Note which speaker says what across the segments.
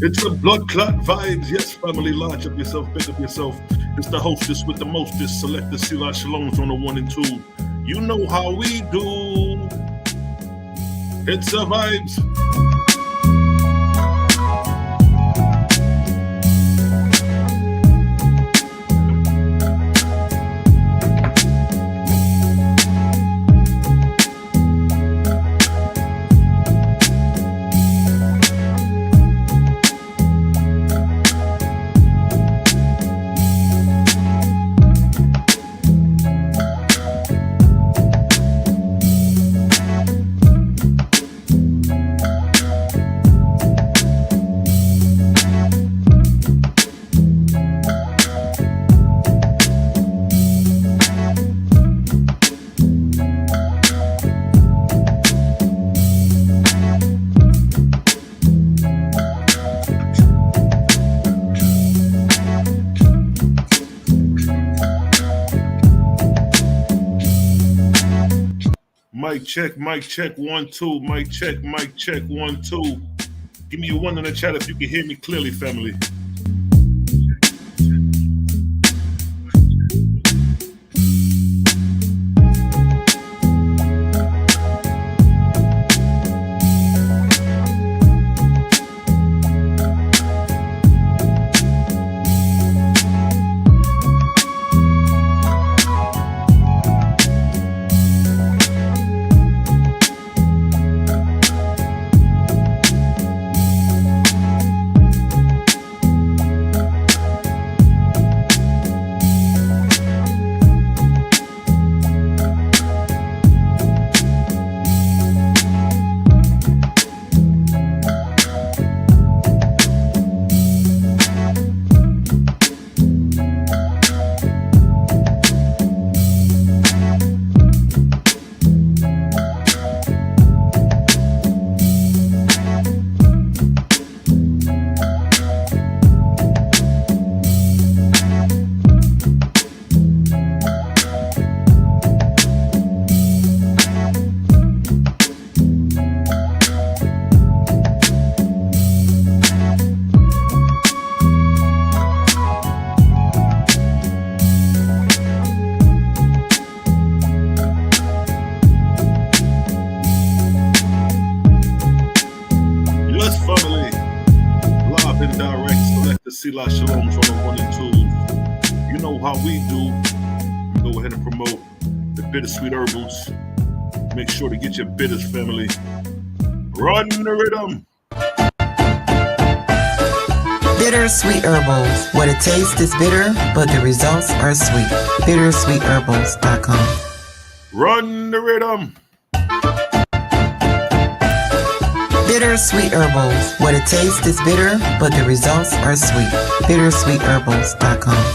Speaker 1: It's the blood clot vibes. Yes, family, launch up yourself, pick up yourself. It's the hostess with the mostest. Select the Sila Shaloms on the 1 and 2. You know how we do. It's the vibes. Mic check, 1, 2. Mic check, 1, 2. Give me a 1 in the chat if you can hear me clearly, family. Sila Shaloms on the 1 and 2. You know how we do. Go ahead and promote the Bittersweet Herbals. Make sure to get your bitters, family. Run the rhythm.
Speaker 2: Bittersweet Herbals. What it tastes is bitter, but the results are sweet. Bittersweetherbals.com.
Speaker 1: Run the rhythm.
Speaker 2: Bittersweet Herbals. What it tastes is bitter, but the results are sweet. Bittersweetherbals.com.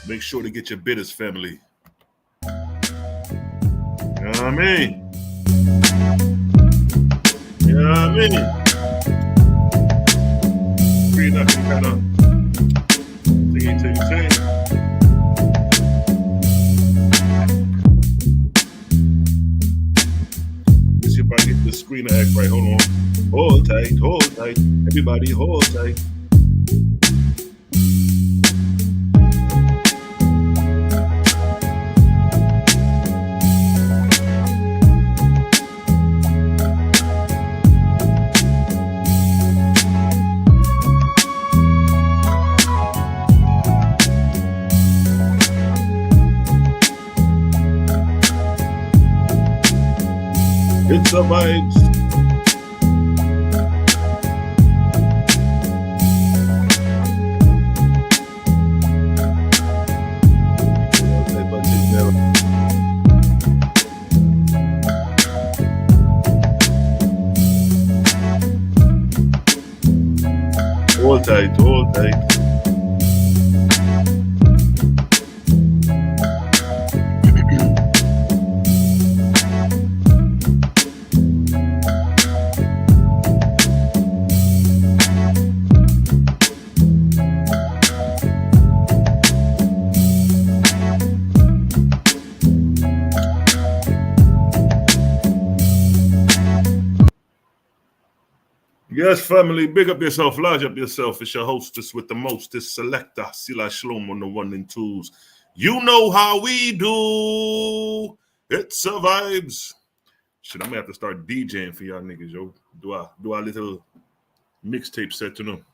Speaker 1: Make sure to get your bitters, family. You know what I mean? You know what I mean? Green up and kind of ting. Let's see if I get the screen to act right. Hold on. Hold tight. Everybody hold tight. It's the vibes. Hold tight. Yes, family, big up yourself, large up yourself. It's your hostess with the mostest, selector, Sila Shalom on the 1 and 2s. You know how we do. It's a vibes. Shit, I'm gonna have to start DJing for y'all niggas, yo. Do I little mixtape set to them.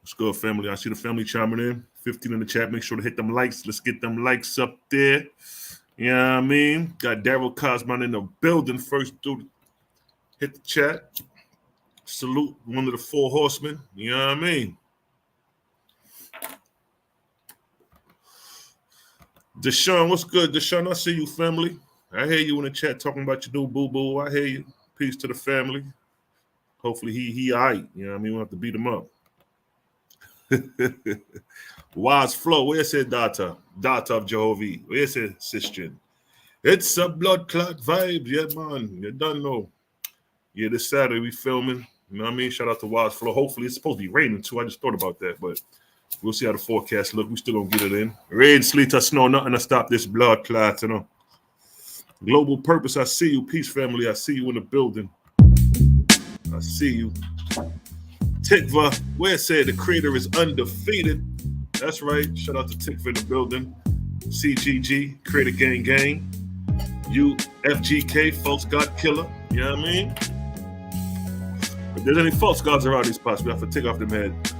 Speaker 1: Let's go, family. I see the family chiming in. 15 in the chat. Make sure to hit them likes. Let's get them likes up there. You know what I mean? Got Daryl Cosman in the building. First dude, hit the chat. Salute one of the 4 horsemen. You know what I mean? Deshaun, what's good? Deshaun, I see you, family. I hear you in the chat talking about your new boo-boo. I hear you. Peace to the family. Hopefully he all right. You know what I mean? We don't have to beat him up. Wise Flow, where's it, daughter of Jehovah? Where's it, sister? It's a blood clot vibe, yeah, man. You don't know. Yeah, this Saturday we filming. You know what I mean? Shout out to Wise Flow. Hopefully it's supposed to be raining too. I just thought about that, but we'll see how the forecast look. We still gonna get it in. Rain, sleet, or snow, nothing to stop this blood clot, you know. Global Purpose, I see you. Peace, family. I see you in the building. I see you. Tikva, where it said the creator is undefeated. That's right. Shout out to Tikva in the building. CGG, Creator Gang Gang. UFGK, False God Killer. You know what I mean? If there's any false gods around these spots, we have to take off them heads.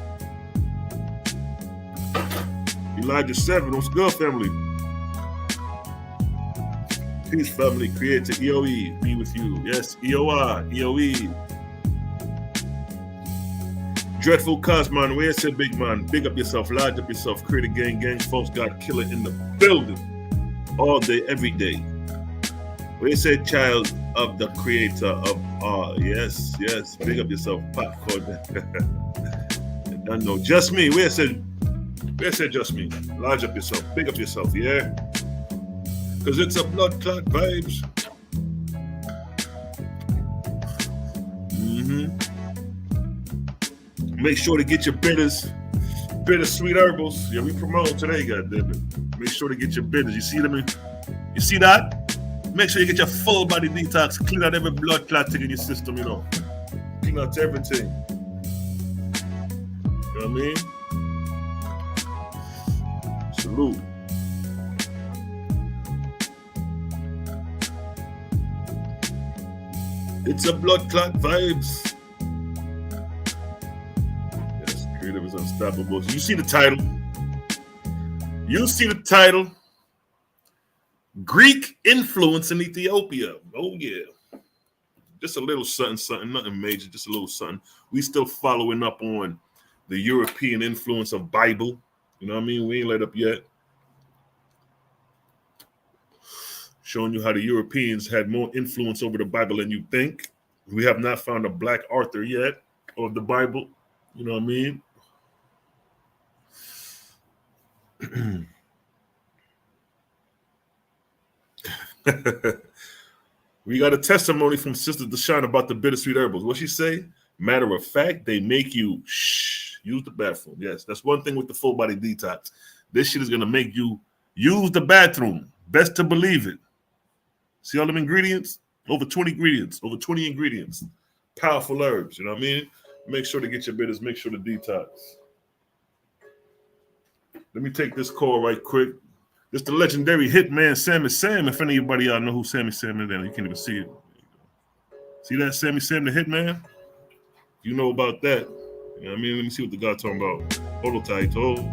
Speaker 1: Elijah 7, what's good, family? Peace, family. Creator EOE, be with you. Yes, EOI, EOE. Dreadful Cosman, where it said big man, big up yourself, large up yourself, Creator Gang Gang, False God Killer in the building. All day, every day. Where it said child of the creator of all. Yes, big up yourself, popcorn. I know, just me, where it said just me, large up yourself, big up yourself, yeah? Because it's a blood clot vibes. Make sure to get your bitter Sweet Herbals. Yeah, we promote today, goddammit. Make sure to get your bitters. You see them? You see that? Make sure you get your full body detox. Clean out every blood clot thing in your system, you know. Clean out everything. You know what I mean? Salute. It's a blood clot vibes. Creative is unstoppable. You see the title. Greek influence in Ethiopia. Oh, yeah. Just a little something, nothing major, just a little something. We still following up on the European influence of Bible. You know what I mean? We ain't let up yet. Showing you how the Europeans had more influence over the Bible than you think. We have not found a black author yet of the Bible. You know what I mean? We got a testimony from Sister Deshaun about the bittersweet herbals. What she say? Matter of fact, they make you use the bathroom. Yes, that's one thing with the full body detox. This shit is gonna make you use the bathroom. Best to believe it. See all them ingredients? Over 20 ingredients. Powerful herbs, you know what I mean? Make sure to get your bitters, make sure to detox. Let me take this call right quick. This the legendary hitman Sammy Sam. If anybody y'all know who Sammy Sam is, then you can't even see it. See that Sammy Sam the hitman? You know about that. You know what I mean? Let me see what the guy talking about. Hold on tight, hold.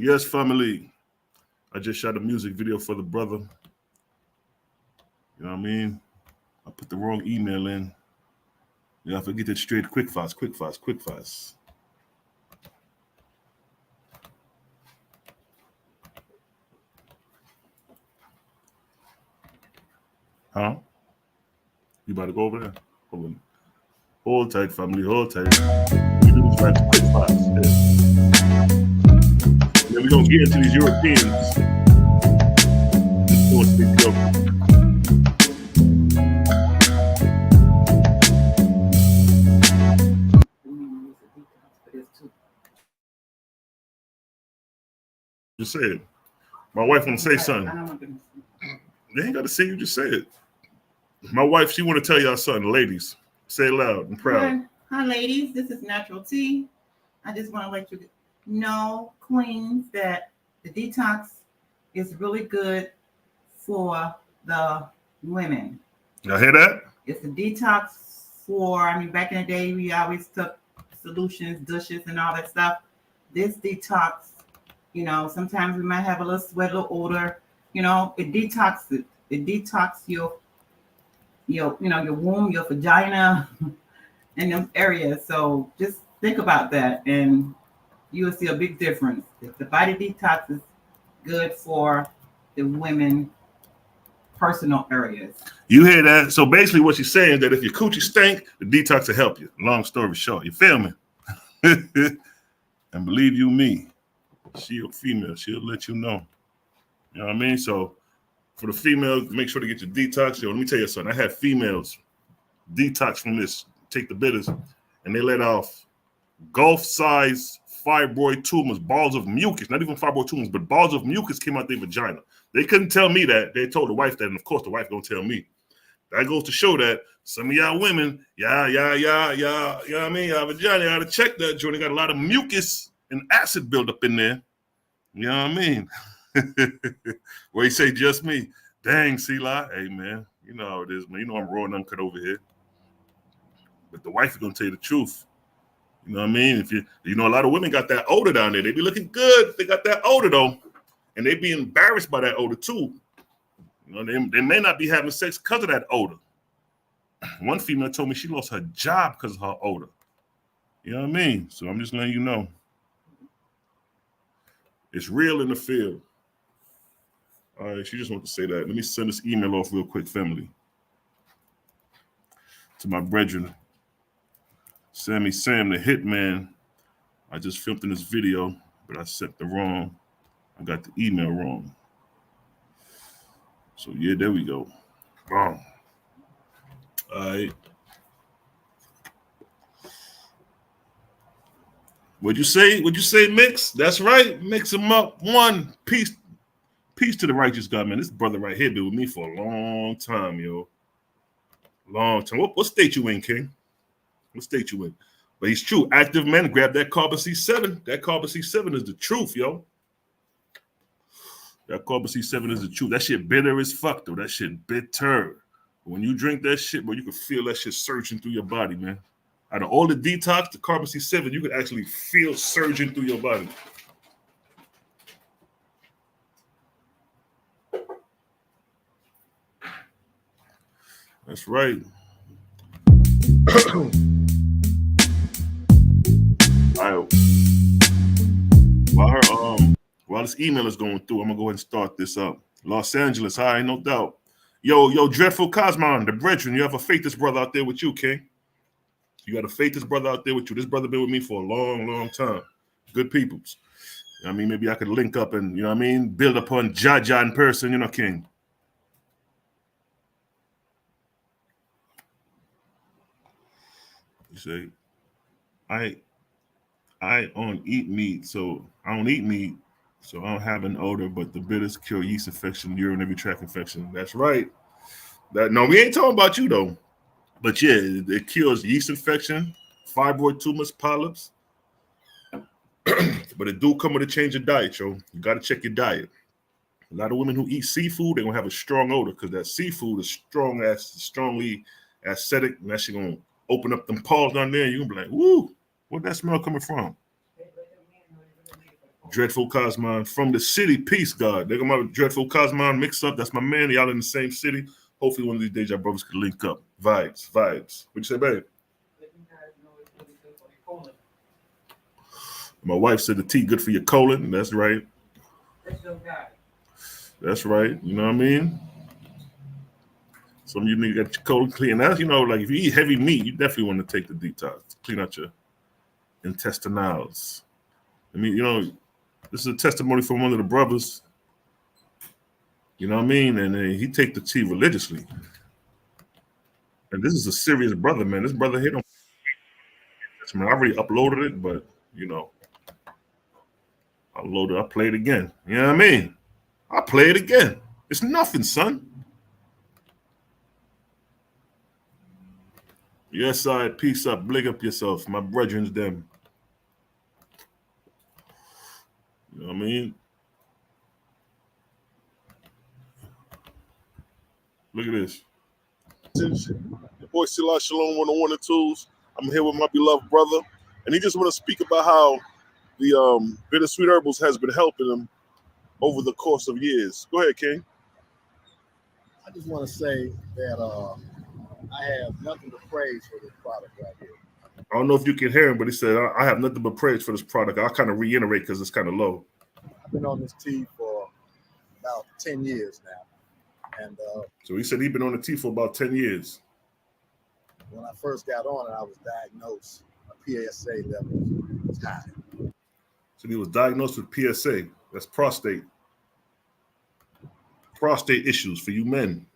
Speaker 1: Yes, family. I just shot a music video for the brother. You know what I mean? I put the wrong email in. You know, if I get it straight, quick fast. Huh? You about to go over there? Hold tight, family. Hold tight. We do this right quick fast. Yeah. And then we're going to get into these Europeans. Just going to be careful. Just say it. My wife want to say something. They ain't got to say you. Just say it. My wife, she want to tell y'all something. Ladies, say it loud and proud.
Speaker 3: Hi, ladies. This is Natural Tea. I just want to let you know, queens, that the detox is really good for the women.
Speaker 1: Y'all hear that?
Speaker 3: It's a detox for, back in the day, we always took solutions, douches, and all that stuff. This detox, sometimes we might have a little sweat, a little odor. It detoxes. It detox your womb, your vagina, and them areas. So just think about that, and you will see a big difference. If the body detox is good for the women personal areas.
Speaker 1: You hear that? So basically what she's saying is that if your coochie stink, the detox will help you. Long story short, you feel me? And believe you me, she a female. She'll let you know. You know what I mean? So for the females, make sure to get your detox. Yo, let me tell you something. I had females detox from this, take the bitters, and they let off Gulf-size fibroid tumors, balls of mucus, not even fibroid tumors, but balls of mucus came out their vagina. They couldn't tell me that. They told the wife that, and of course the wife gonna tell me. That goes to show that some of y'all women, you know what I mean? Y'all vagina, y'all to check that joint. They got a lot of mucus and acid buildup in there. You know what I mean? Where you say just me. Dang, C-Lie. Hey, man, you know how it is, man. You know I'm raw and uncut over here. But the wife is going to tell you the truth. You know what I mean? If you know, a lot of women got that odor down there. They be looking good. They got that odor, though. And they be embarrassed by that odor, too. You know, they may not be having sex because of that odor. One female told me she lost her job because of her odor. You know what I mean? So I'm just letting you know. It's real in the field. All right, she just wanted to say that. Let me send this email off real quick, family. To my brethren. Sam the Hitman. I just filmed in this video, but I sent I got the email wrong. So yeah, there we go. Wrong. All right. What'd you say, Mix? That's right. Mix them up. One piece. Peace to the righteous God, man. This brother right here been with me for a long time, yo. Long time. What state you in, King? What state you in? But he's true. Active men, grab that carbon C7. That carbon C7 is the truth, yo. That carbon C7 is the truth. That shit bitter as fuck, though. That shit bitter. When you drink that shit, bro, you can feel that shit surging through your body, man. Out of all the detox, the carbon C7, you could actually feel surging through your body. That's right. All right. While this email is going through, I'm gonna go ahead and start this up. Los Angeles, hi, no doubt. Yo, Dreadful Cosmon, the brethren, you have a faithless brother out there with you, King. You got a faithless brother out there with you. This brother been with me for a long, long time. Good peoples. You know what I mean, maybe I could link up and, you know what I mean, build upon Jaja in person, you know, King. You say, I don't eat meat, so I don't have an odor, but the bitters cure yeast infection, urinary tract infection. That's right. No, we ain't talking about you though. But yeah, it cures yeast infection, fibroid tumors, polyps. But it do come with a change of diet, yo. You got to check your diet. A lot of women who eat seafood, they're gonna have a strong odor because that seafood is strongly acidic, and that shit gonna open up them pores down there, and you gonna be like, woo, where'd that smell coming from? Dreadful Cosmon from the city. Peace, God. They got my Dreadful Cosmon mixed up. That's my man. Y'all in the same city. Hopefully one of these days y'all brothers can link up. Vibes. What'd you say, babe? My wife said the tea good for your colon. That's right. That's right. You know what I mean? Some of you niggas got your colon clean. That's, you know, like if you eat heavy meat, you definitely want to take the detox. Clean out your intestinals. I mean, you know, this is a testimony from one of the brothers. You know what I mean? And he take the tea religiously. And this is a serious brother, man. This brother here don't. I mean, I already uploaded it, but you know, I play it again. You know what I mean? I play it again. It's nothing, son. Yes, side. Peace up. Big up yourself. My brethren's them. You know what I mean? Look at this. Your boy Silah Shalom on the 1 and 2s. I'm here with my beloved brother, and he just want to speak about how the bitter Sweet Herbals has been helping him over the course of years. Go ahead, King.
Speaker 4: I just want to say that I have nothing but praise for this product right here.
Speaker 1: I don't know if you can hear him, but he said, I have nothing but praise for this product. I'll kind of reiterate because it's kind of low.
Speaker 4: I've been on this tea for about 10 years now. And
Speaker 1: so he said he'd been on the tea for about 10 years.
Speaker 4: When I first got on it, I was diagnosed. My PSA level was high.
Speaker 1: So he was diagnosed with PSA. That's prostate issues for you men.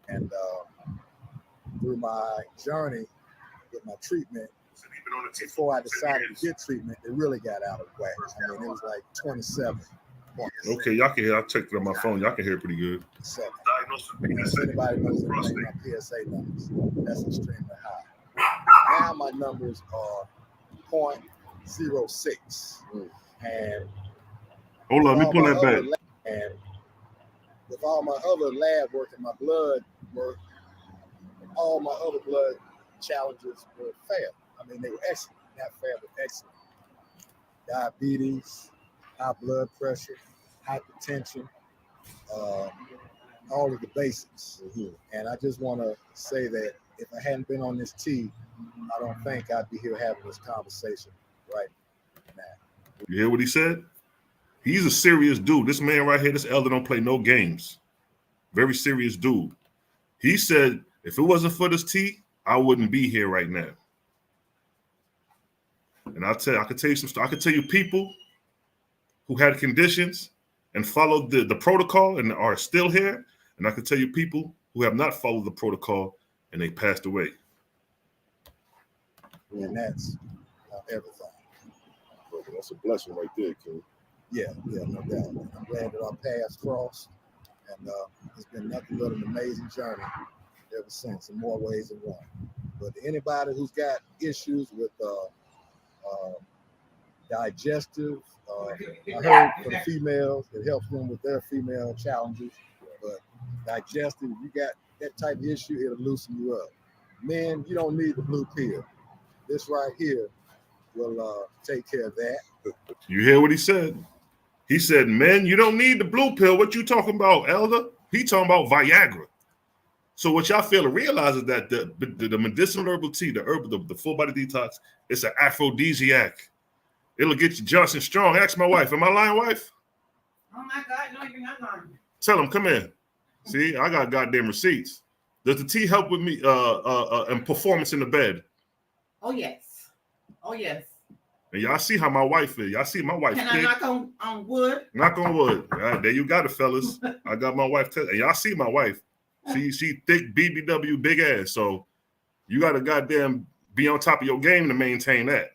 Speaker 4: And through my journey with my treatment, before I decided to get treatment, it really got out of whack. I mean, it was like 27 points.
Speaker 1: Okay, y'all can hear. I checked it on my phone. Y'all can hear pretty good.
Speaker 4: If anybody knows anything about PSA numbers, that's extremely high. Now my numbers are 0.06. And
Speaker 1: hold on, let me pull that back.
Speaker 4: And with all my other lab work and my blood work, all my other blood challenges were fair. I mean, they were excellent, not fair, but excellent. Diabetes, high blood pressure, hypertension, all of the basics. Mm-hmm. And I just want to say that if I hadn't been on this tea, I don't think I'd be here having this conversation right now.
Speaker 1: You hear what he said? He's a serious dude. This man right here, this elder don't play no games. Very serious dude. He said, if it wasn't for this tea, I wouldn't be here right now. And I could tell you some stuff. I could tell you people who had conditions and followed the protocol and are still here. And I could tell you people who have not followed the protocol and they passed away.
Speaker 4: And that's everything.
Speaker 1: Okay, that's a blessing right there, King.
Speaker 4: Yeah, no doubt. I'm glad that our paths crossed. And it's been nothing but an amazing journey ever since in more ways than one. But anybody who's got issues with digestive, I heard for the females, it helps them with their female challenges. But digestive, you got that type of issue, it'll loosen you up. Men, you don't need the blue pill. This right here will take care of that.
Speaker 1: You hear what he said? He said, men, you don't need the blue pill. What you talking about, elder? He talking about Viagra. So what y'all fail to realize is that the medicinal herbal tea, the full body detox, it's an aphrodisiac. It'll get you Johnson strong. Ask my wife. Am I lying, wife?
Speaker 3: Oh my God, no, you're not lying.
Speaker 1: Tell him, come in. See, I got goddamn receipts. Does the tea help with me and performance in the bed?
Speaker 3: Oh yes. Oh yes.
Speaker 1: And y'all see how my wife is. Y'all see my wife.
Speaker 3: Can I knock on wood?
Speaker 1: Knock on wood. Right, there you got it, fellas. I got my wife. And y'all see my wife. She thick, BBW, big ass. So you got to goddamn be on top of your game to maintain that.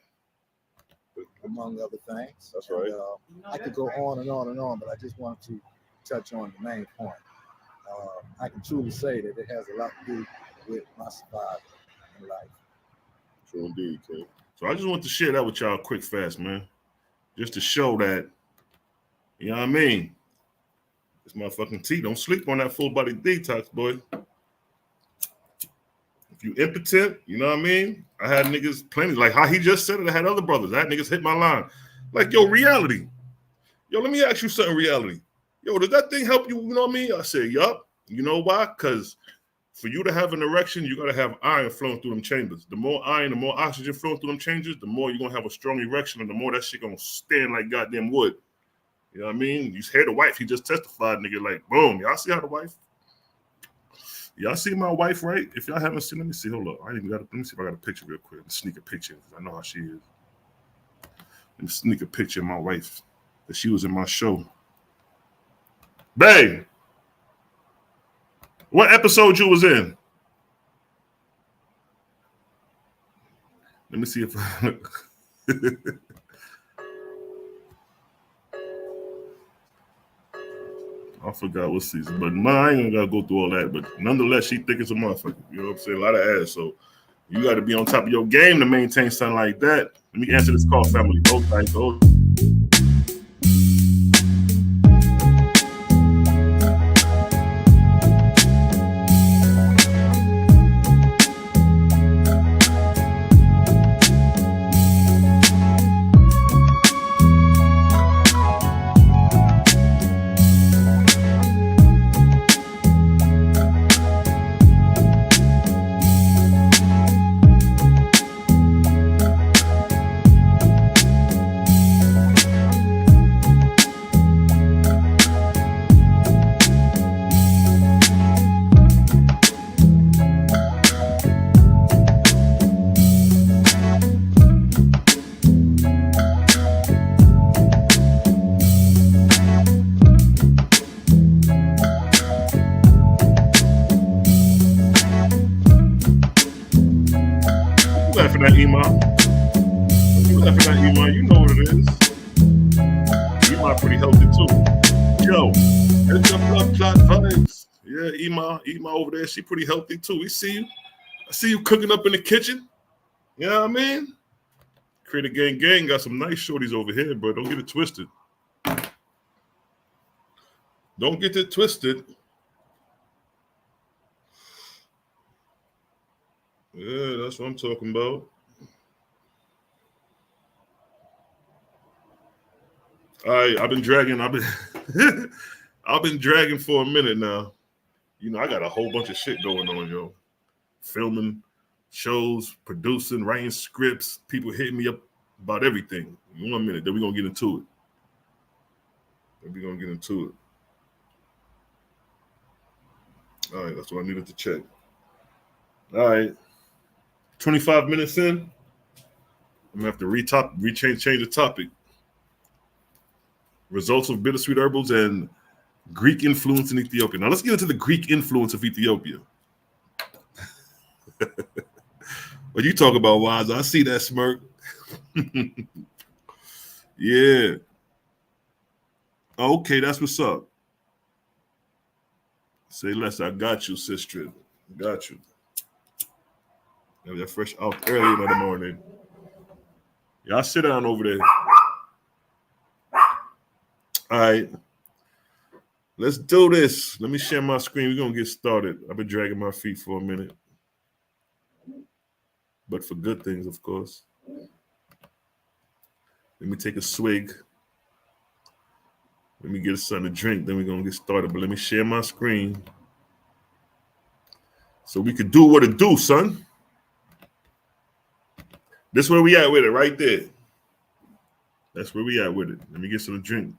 Speaker 4: Among other things.
Speaker 1: That's right.
Speaker 4: I could go on and on and on, but I just wanted to touch on the main point. I can truly say that it has a lot to do with my survival in life.
Speaker 1: True indeed, King. So I just want to share that with y'all quick, fast, man. Just to show that, you know what I mean? This motherfucking tea, don't sleep on that full body detox, boy. If you impotent, you know what I mean? I had niggas plenty, like how he just said it, I had other brothers. I had niggas hit my line. Like, yo, reality. Yo, let me ask you something, reality. Yo, does that thing help you? You know what I mean? I said, yup. You know why? Because for you to have an erection, you got to have iron flowing through them chambers. The more iron, the more oxygen flowing through them chambers, the more you're going to have a strong erection, and the more that shit going to stand like goddamn wood. You know what I mean? You hear the wife, he just testified, nigga, like, boom. Y'all see how the wife? Y'all see my wife, right? If y'all haven't seen, let me see. Hold up. Let me see if I got a picture real quick. Sneak a picture. I know how she is. Let me sneak a picture of my wife. That she was in my show. Babe, what episode you was in? Let me see if I forgot what season, but mine ain't gotta go through all that. But nonetheless, she thick as a motherfucker. You know what I'm saying? A lot of ass. So you got to be on top of your game to maintain something like that. Let me answer this call, family. Hold tight. Hold. Laughing at Ema. You laughing at Ema. You know what it is. Ema pretty healthy too. Yo, it's the blood clot vibes. Yeah, Ema over there. She pretty healthy too. We see you. I see you cooking up in the kitchen. You know what I mean? Creator Gang got some nice shorties over here, bro. Don't get it twisted. Don't get it twisted. Yeah, that's what I'm talking about. I've been dragging for a minute now. You know, I got a whole bunch of shit going on, yo. Filming shows, producing, writing scripts, people hitting me up about everything. In 1 minute, then we're gonna get into it. All right, that's what I needed to check. All right. 25 minutes in, I'm gonna have to change the topic. Results of bittersweet herbals and Greek influence in Ethiopia. Now let's get into the Greek influence of Ethiopia. What you talk about, Wise? I see that smirk. Yeah. Okay, that's what's up. Say less. I got you, sister. Got you. Have that fresh out early in the morning. Y'all sit down over there. All right. Let's do this. Let me share my screen. We're going to get started. I've been dragging my feet for a minute. But for good things, of course. Let me take a swig. Let me get something to drink. Then we're going to get started. But let me share my screen. So we could do what it do, son. This where we at with it, right there. That's where we at with it. Let me get some to drink.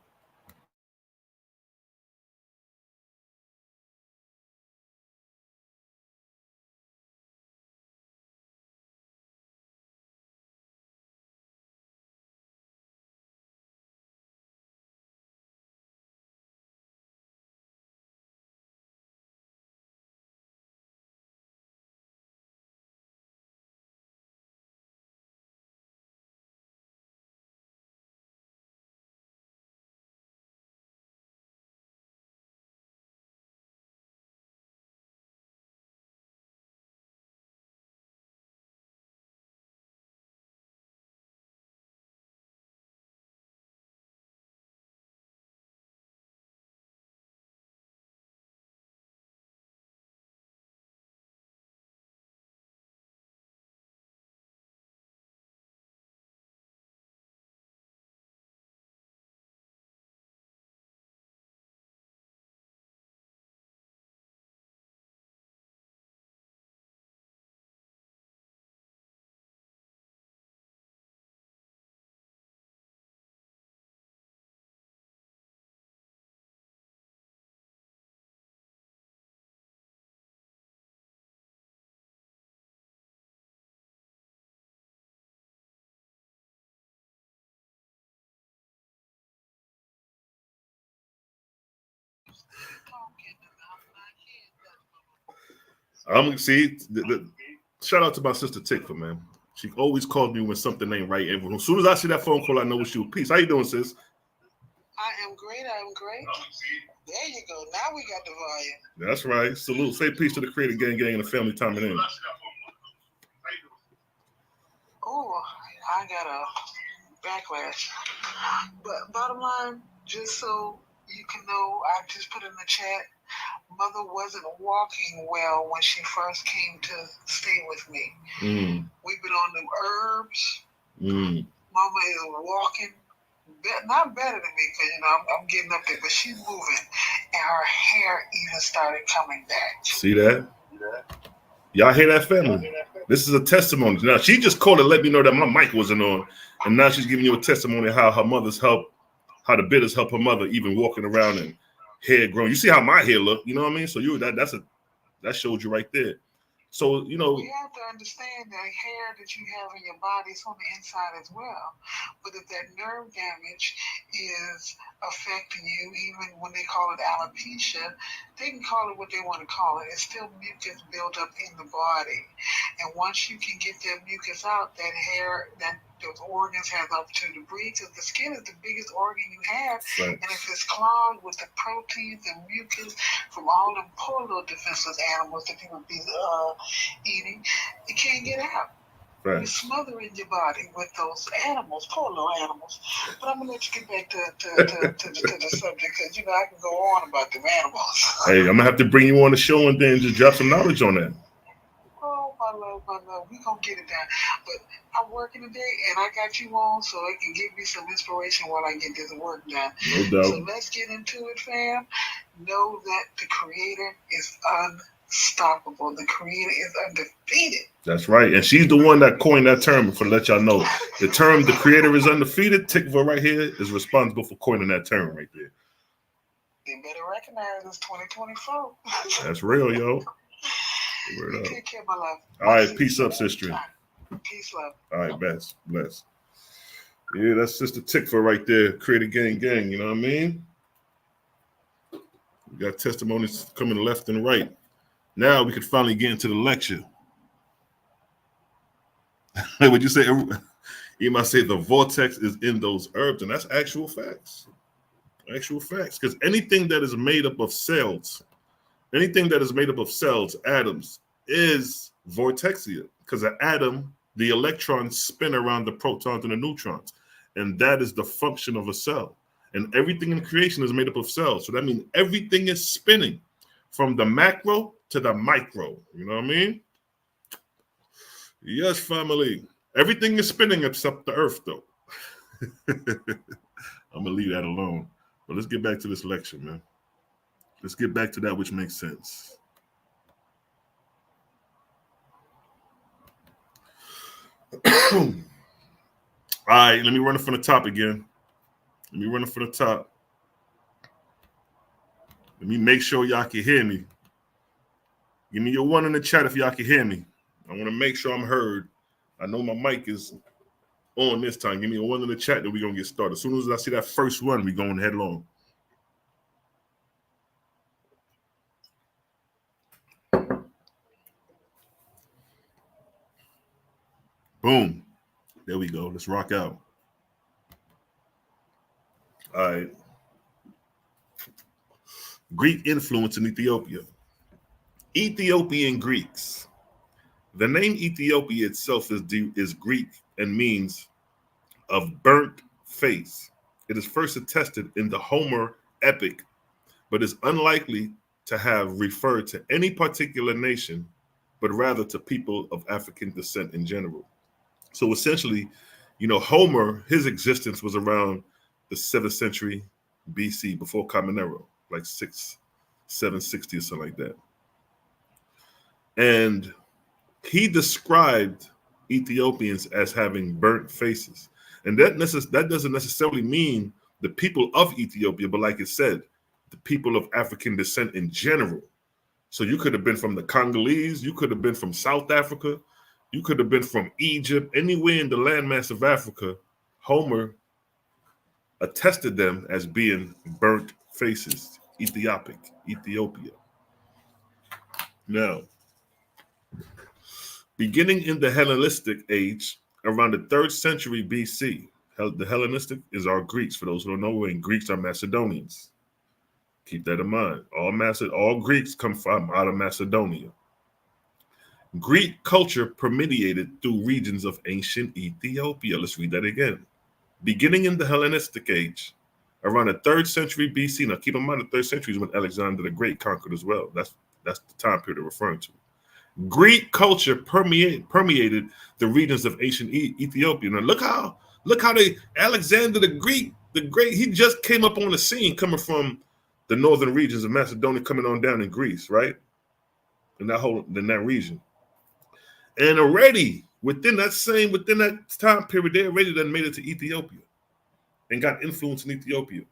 Speaker 1: I'm see. Shout out to my sister Tikva, man. She always calls me when something ain't right. And as soon as I see that phone call, I know it's you. Peace. How you doing, sis?
Speaker 5: I am great. There you go. Now we got the volume.
Speaker 1: That's right. Salute. Say peace to the Creator Gang and the family timing in.
Speaker 5: Oh, I got a backlash. But bottom line, just so you can know, I just put in the chat, Mother wasn't walking well when she first came to stay with me. We've been on them herbs. Mama is walking, not better than me, because I'm getting up there, but she's moving, and her hair even started coming back.
Speaker 1: See that? Y'all hear that, family? This is a testimony. Now she just called to let me know that my mic wasn't on, and now she's giving you a testimony of how her mother's help, how the bitters help her mother, even walking around and hair growing. You see how my hair look, you know what I mean? So that showed you right there. So,
Speaker 5: you have to understand that hair that you have in your body is on the inside as well. But if that nerve damage is affecting you, even when they call it alopecia, they can call it what they want to call it. It's still mucus built up in the body. And once you can get that mucus out, that hair, those organs have the opportunity to breathe, because the skin is the biggest organ you have.
Speaker 1: Right.
Speaker 5: And if it's clogged with the proteins and mucus from all them poor little defenseless animals that people be eating, it can't get out.
Speaker 1: Right.
Speaker 5: You're smothering your body with those animals, poor little animals. But I'm going to let you get back to the subject, because, I can go on about the animals.
Speaker 1: Hey, I'm going to have to bring you on the show and then just drop some knowledge on that.
Speaker 5: Oh, my love, we going to get it done. But I'm working today, and I got you on so it can give me some inspiration while I get this work done.
Speaker 1: No doubt.
Speaker 5: So let's get into it, fam. Know that the Creator is unstoppable. The Creator is undefeated.
Speaker 1: That's right. And she's the one that coined that term, for to let y'all know. The term, the Creator is undefeated, Tikva right here is responsible for coining that term right there.
Speaker 5: You better recognize it's 2024.
Speaker 1: That's real, yo.
Speaker 5: You take care, my love.
Speaker 1: All right, peace up, sister.
Speaker 5: Peace, love.
Speaker 1: All right, bless. Yeah, that's Sister Tikva right there. Creator gang, you know what I mean? We got testimonies coming left and right. Now we can finally get into the lecture. Would you say, you might say the vortex is in those herbs, and that's actual facts. Actual facts. Because anything that is made up of cells, atoms, is vortexia. Because an atom, the electrons spin around the protons and the neutrons. And that is the function of a cell. And everything in creation is made up of cells. So that means everything is spinning from the macro to the micro. You know what I mean? Yes, family. Everything is spinning except the earth, though. I'm going to leave that alone. But let's get back to this lecture, man. Let's get back to that which makes sense. All right, let me run it from the top again. Let me make sure y'all can hear me. Give me your one in the chat if y'all can hear me. I want to make sure I'm heard. I know my mic is on this time. Give me a one in the chat, then we're going to get started. As soon as I see that first one, we're going headlong. Boom. There we go. Let's rock out. All right. Greek influence in Ethiopia. Ethiopian Greeks. The name Ethiopia itself is Greek and means of burnt face. It is first attested in the Homer epic, but is unlikely to have referred to any particular nation, but rather to people of African descent in general. So essentially, Homer, his existence was around the 7th century BC, before Common Era, like 760 or something like that. And he described Ethiopians as having burnt faces. And that doesn't necessarily mean the people of Ethiopia, but like it said, the people of African descent in general. So you could have been from the Congolese, you could have been from South Africa, you could have been from Egypt, anywhere in the landmass of Africa. Homer attested them as being burnt faces. Ethiopia. Now, beginning in the Hellenistic age, around the 3rd century BC, the Hellenistic is our Greeks. For those who don't know, and Greeks are Macedonians. Keep that in mind. All Greeks come from out of Macedonia. Greek culture permeated through regions of ancient Ethiopia. Let's read that again. Beginning in the Hellenistic age, around the 3rd century BC. Now, keep in mind the 3rd century is when Alexander the Great conquered as well. That's the time period they're referring to. Greek culture permeated the regions of ancient Ethiopia. Now, look how Alexander the Great, he just came up on the scene, coming from the northern regions of Macedonia, coming on down in Greece, right? In that region. And already within that time period, they already done made it to Ethiopia and got influence in Ethiopia.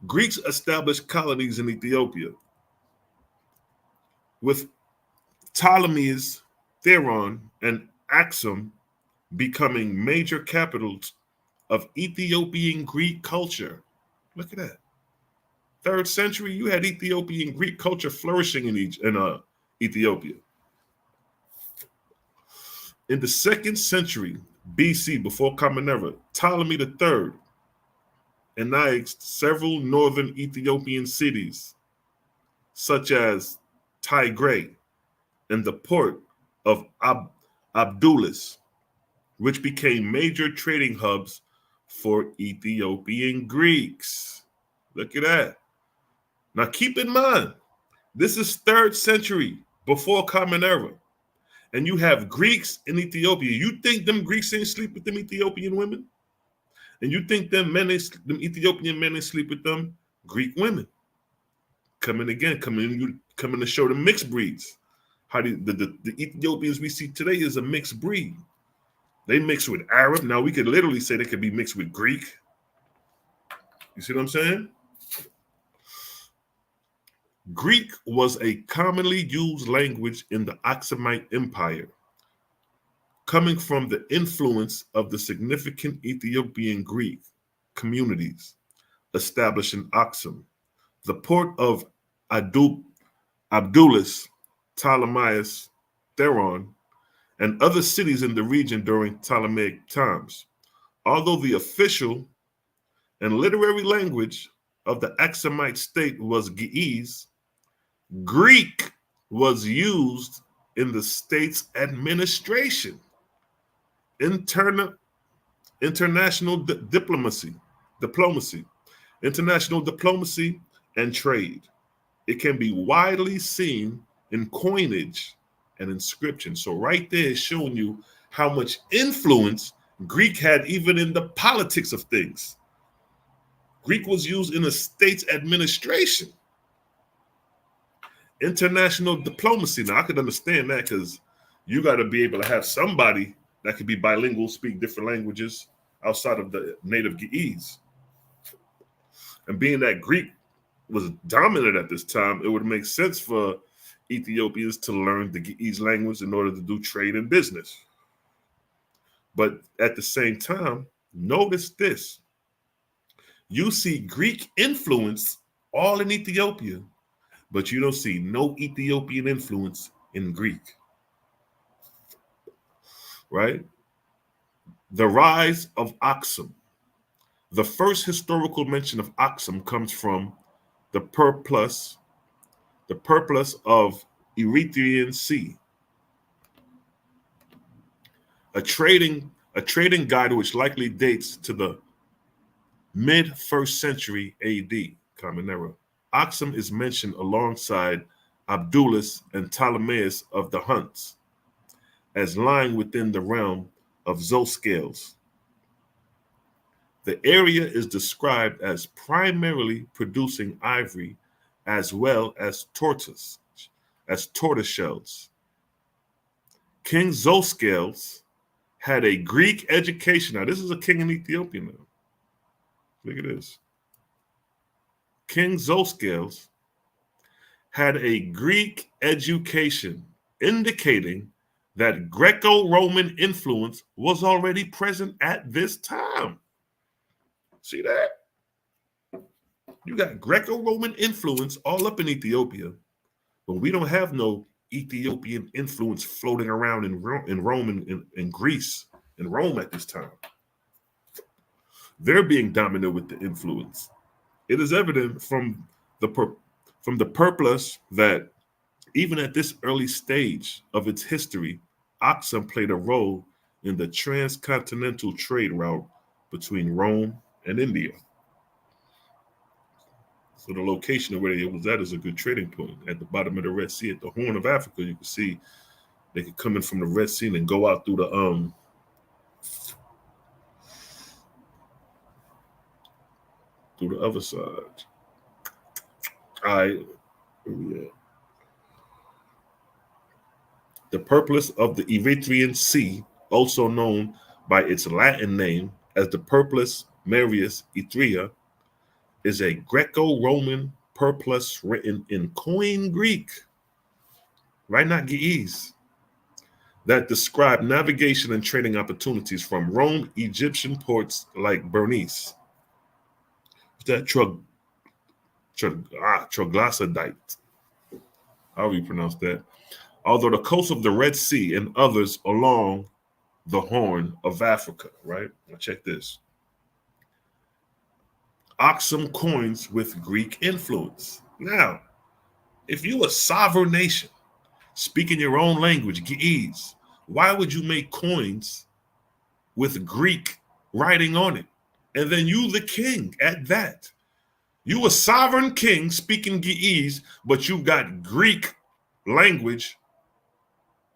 Speaker 1: Greeks established colonies in Ethiopia, with Ptolemy's Theron and Axum becoming major capitals of Ethiopian Greek culture. Look at that. 3rd century, you had Ethiopian Greek culture flourishing in Ethiopia. In the 2nd century BC, before Common Era, Ptolemy III annexed several northern Ethiopian cities, such as Tigray and the port of Abdulis, which became major trading hubs for Ethiopian Greeks. Look at that. Now keep in mind, this is 3rd century before Common Era. And you have Greeks in Ethiopia. You think them Greeks ain't sleep with them Ethiopian women? And you think them Ethiopian men ain't sleep with them Greek women? Coming to show the mixed breeds. How the Ethiopians we see today is a mixed breed. They mix with Arab. Now we could literally say they could be mixed with Greek. You see what I'm saying? Greek was a commonly used language in the Aksumite Empire, coming from the influence of the significant Ethiopian Greek communities established in Aksum, the port of Abdulis, Ptolemais, Theron, and other cities in the region during Ptolemaic times. Although the official and literary language of the Aksumite state was Ge'ez, Greek was used in the state's administration, international diplomacy, international diplomacy, and trade. It can be widely seen in coinage and inscription. So right there is showing you how much influence Greek had even in the politics of things. Greek was used in the state's administration. International diplomacy. Now, I could understand that because you got to be able to have somebody that could be bilingual, speak different languages outside of the native Ge'ez. And being that Greek was dominant at this time, it would make sense for Ethiopians to learn the Ge'ez language in order to do trade and business. But at the same time, notice this. You see Greek influence all in Ethiopia, but you don't see no Ethiopian influence in Greek, right? The rise of Aksum. The first historical mention of Aksum comes from the Perplus of Erythraean Sea, a trading guide which likely dates to the mid-1st century AD, Common Era. Aksum is mentioned alongside Abdulis and Ptolemais of the Huns as lying within the realm of zooscales. The area is described as primarily producing ivory as well as tortoise shells. King Zooscales had a Greek education. Now, this is a king in Ethiopia now. Look at this. King Zooscales had a Greek education, indicating that Greco-Roman influence was already present at this time. See that? You got Greco-Roman influence all up in Ethiopia, but we don't have no Ethiopian influence floating around in Rome and Greece and Rome at this time. They're being dominant with the influence. It is evident from the purpose that even at this early stage of its history, Aksum played a role in the transcontinental trade route between Rome and India. So the location of where it was at is a good trading point. At the bottom of the Red Sea, at the Horn of Africa, you can see they could come in from the Red Sea and go out through the other side. All right, where we at? The purpose of the Erythraean Sea, also known by its Latin name as the Purpus Marius Erythrea, is a Greco-Roman purpose written in Koine Greek, right? Not Ge'ez, that describe navigation and trading opportunities from Rome, Egyptian ports like Bernice. That troglodyte. How do you pronounce that? Although the coast of the Red Sea and others along the Horn of Africa, right? Now check this. Aksum coins with Greek influence. Now, if you a sovereign nation, speaking your own language, Ge'ez, why would you make coins with Greek writing on it? And then you the king at that. You a sovereign king speaking Ge'ez, but you got Greek language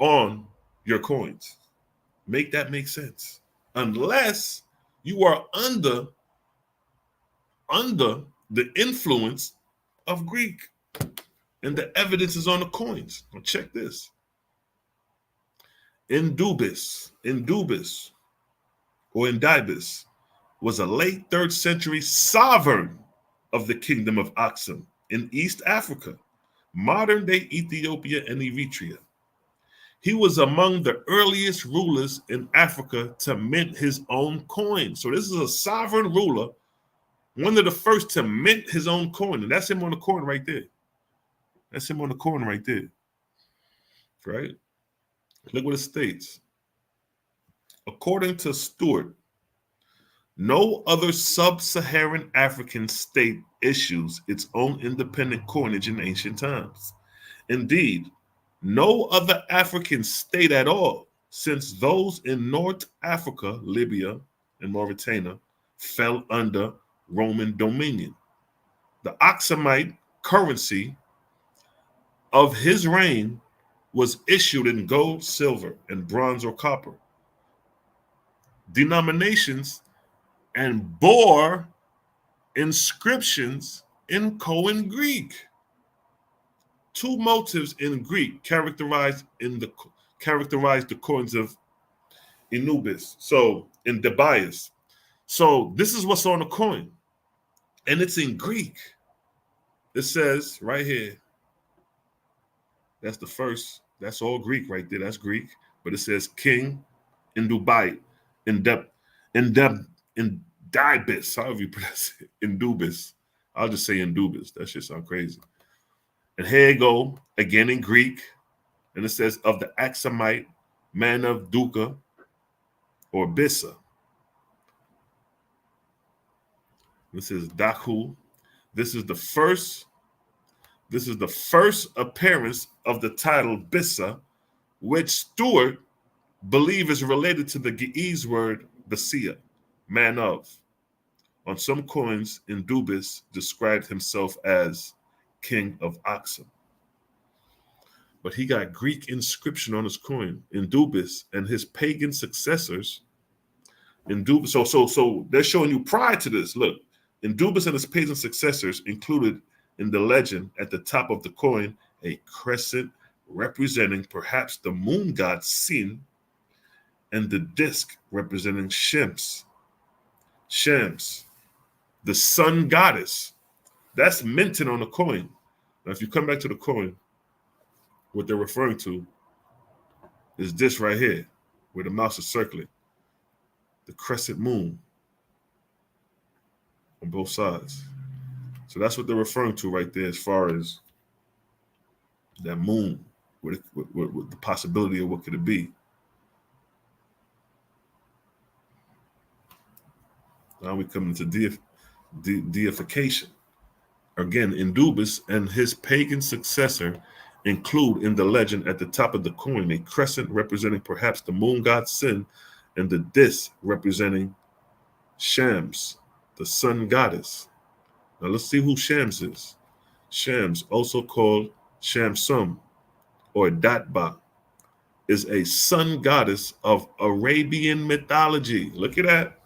Speaker 1: on your coins. Make that make sense. Unless you are under the influence of Greek. And the evidence is on the coins. Now check this. Indubis, or Indibis, was a late 3rd century sovereign of the kingdom of Aksum in East Africa, modern-day Ethiopia and Eritrea. He was among the earliest rulers in Africa to mint his own coin. So this is a sovereign ruler, one of the first to mint his own coin. And that's him on the coin right there. That's him on the coin right there. Right? Look what it states. According to Stewart, no other sub-Saharan African state issues its own independent coinage in ancient times. Indeed, no other African state at all, since those in North Africa, Libya, and Mauritania, fell under Roman dominion. The Aksumite currency of his reign was issued in gold, silver, and bronze or copper denominations and bore inscriptions in Koine Greek. Two motifs in Greek characterize the coins of Anubis. So in Debias. So this is what's on the coin, and it's in Greek. It says right here. That's the first. That's all Greek right there. That's Greek, but it says King Indubite, Indibis, however you pronounce it, Indubis. I'll just say Indubis. That shit sound crazy. And here you go, again in Greek, and it says of the Aksumite man of Duka or Bissa. This is Daku. This is the first appearance of the title Bissa, which Stewart believe is related to the Ge'ez word Basia, man of. On some coins, Indubis described himself as king of Aksum. But he got Greek inscription on his coin, Indubis, and his pagan successors. Indubis, so they're showing you prior to this. Look, Indubis and his pagan successors included in the legend at the top of the coin a crescent representing perhaps the moon god Sin, and the disc representing Shems, the sun goddess. That's minted on the coin. Now, if you come back to the coin, what they're referring to is this right here, where the mouse is circling, the crescent moon on both sides. So that's what they're referring to right there as far as that moon, with the possibility of what could it be. Now we come into deification. Again, Indubis and his pagan successor include in the legend at the top of the coin a crescent representing perhaps the moon god Sin and the disc representing Shams, the sun goddess. Now let's see who Shams is. Shams, also called Shamsum or Datba, is a sun goddess of Arabian mythology. Look at that.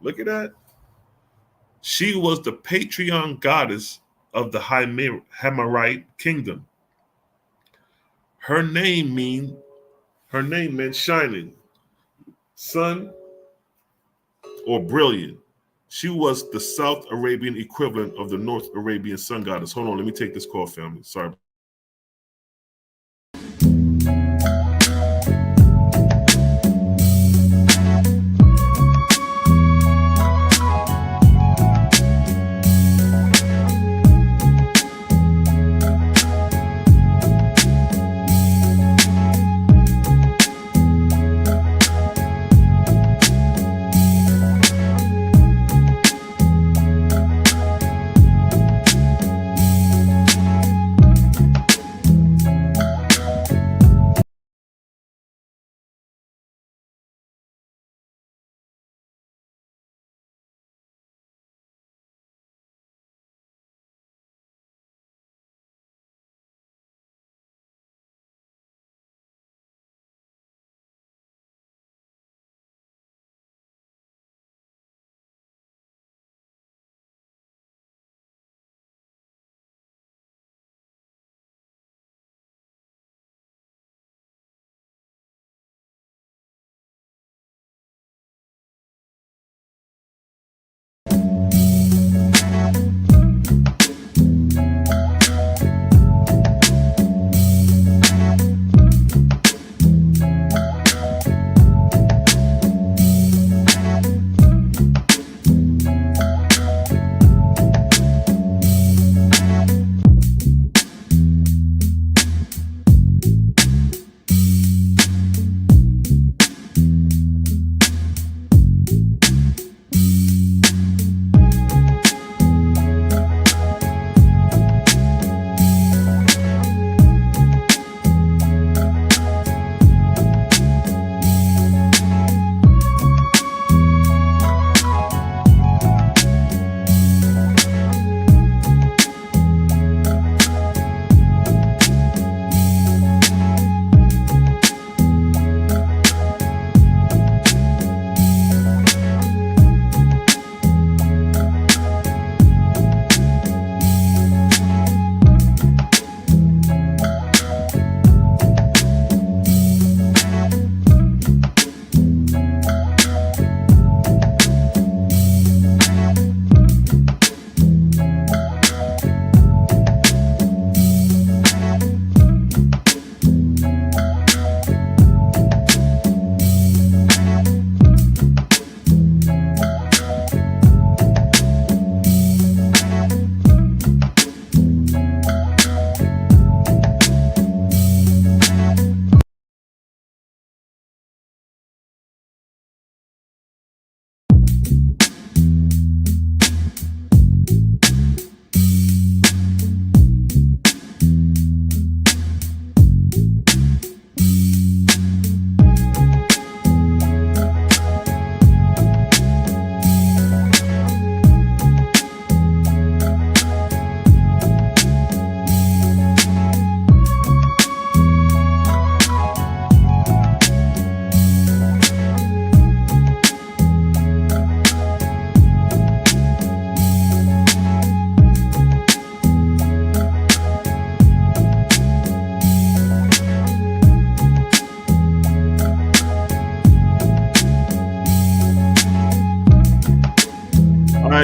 Speaker 1: Look at that. She was the patron goddess of the Hamarite kingdom. Her name meant shining, sun, or brilliant. She was the South Arabian equivalent of the North Arabian sun goddess. Hold on, let me take this call, family. Sorry.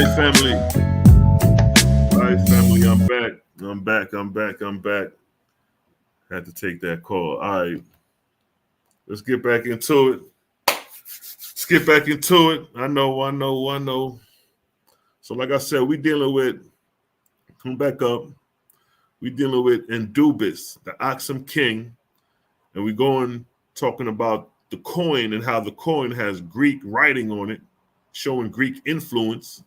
Speaker 1: right, family. All right, family. I'm back. Had to take that call. All right. Let's get back into it. I know. So like I said, we dealing with Come back up. We're dealing with Anubis, the Aksum king, and we're going talking about the coin and how the coin has Greek writing on it, showing Greek influence.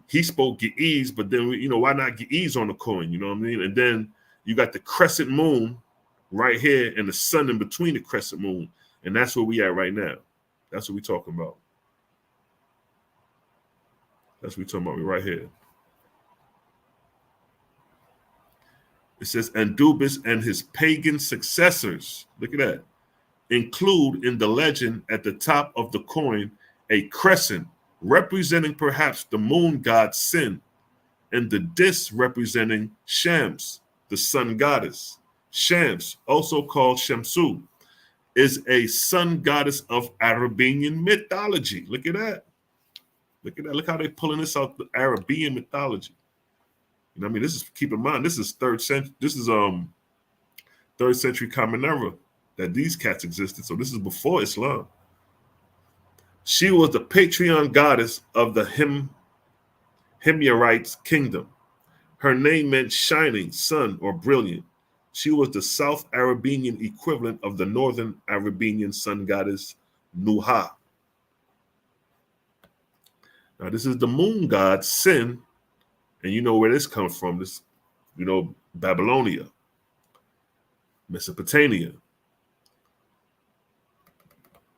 Speaker 1: He spoke Ge'ez, but then, why not Ge'ez on the coin? You know what I mean? And then you got the crescent moon right here and the sun in between the crescent moon. And that's where we at right now. That's what we're talking about. That's what we're talking about. We're right here. It says Anubis and his pagan successors, look at that, include in the legend at the top of the coin a crescent representing perhaps the moon god Sin, and the disc representing Shams, the sun goddess. Shams, also called Shamsu, is a sun goddess of Arabian mythology. Look at that. Look at that. Look how they're pulling this out, the Arabian mythology. You know what I mean? This is, keep in mind, this is third century. This is third century Common Era that these cats existed. So this is before Islam. She was the patron goddess of the Himyarites kingdom. Her name meant shining, sun, or brilliant. She was the South Arabian equivalent of the Northern Arabian sun goddess Nuha. Now, this is the moon god Sin, and you know where this comes from. This, Babylonia, Mesopotamia.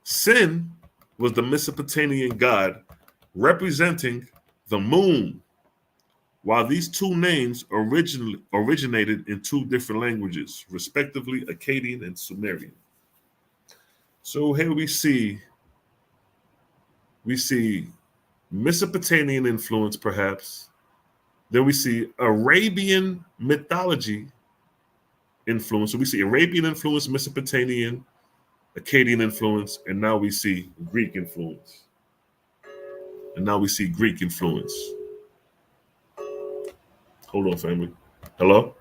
Speaker 1: Sin was the Mesopotamian god representing the moon, while these two names originated in two different languages, respectively Akkadian and Sumerian. So here we see Mesopotamian influence, perhaps. Then we see Arabian mythology influence. So we see Arabian influence, Mesopotamian, Akkadian influence, and now we see Greek influence. Hold on, family. Hello?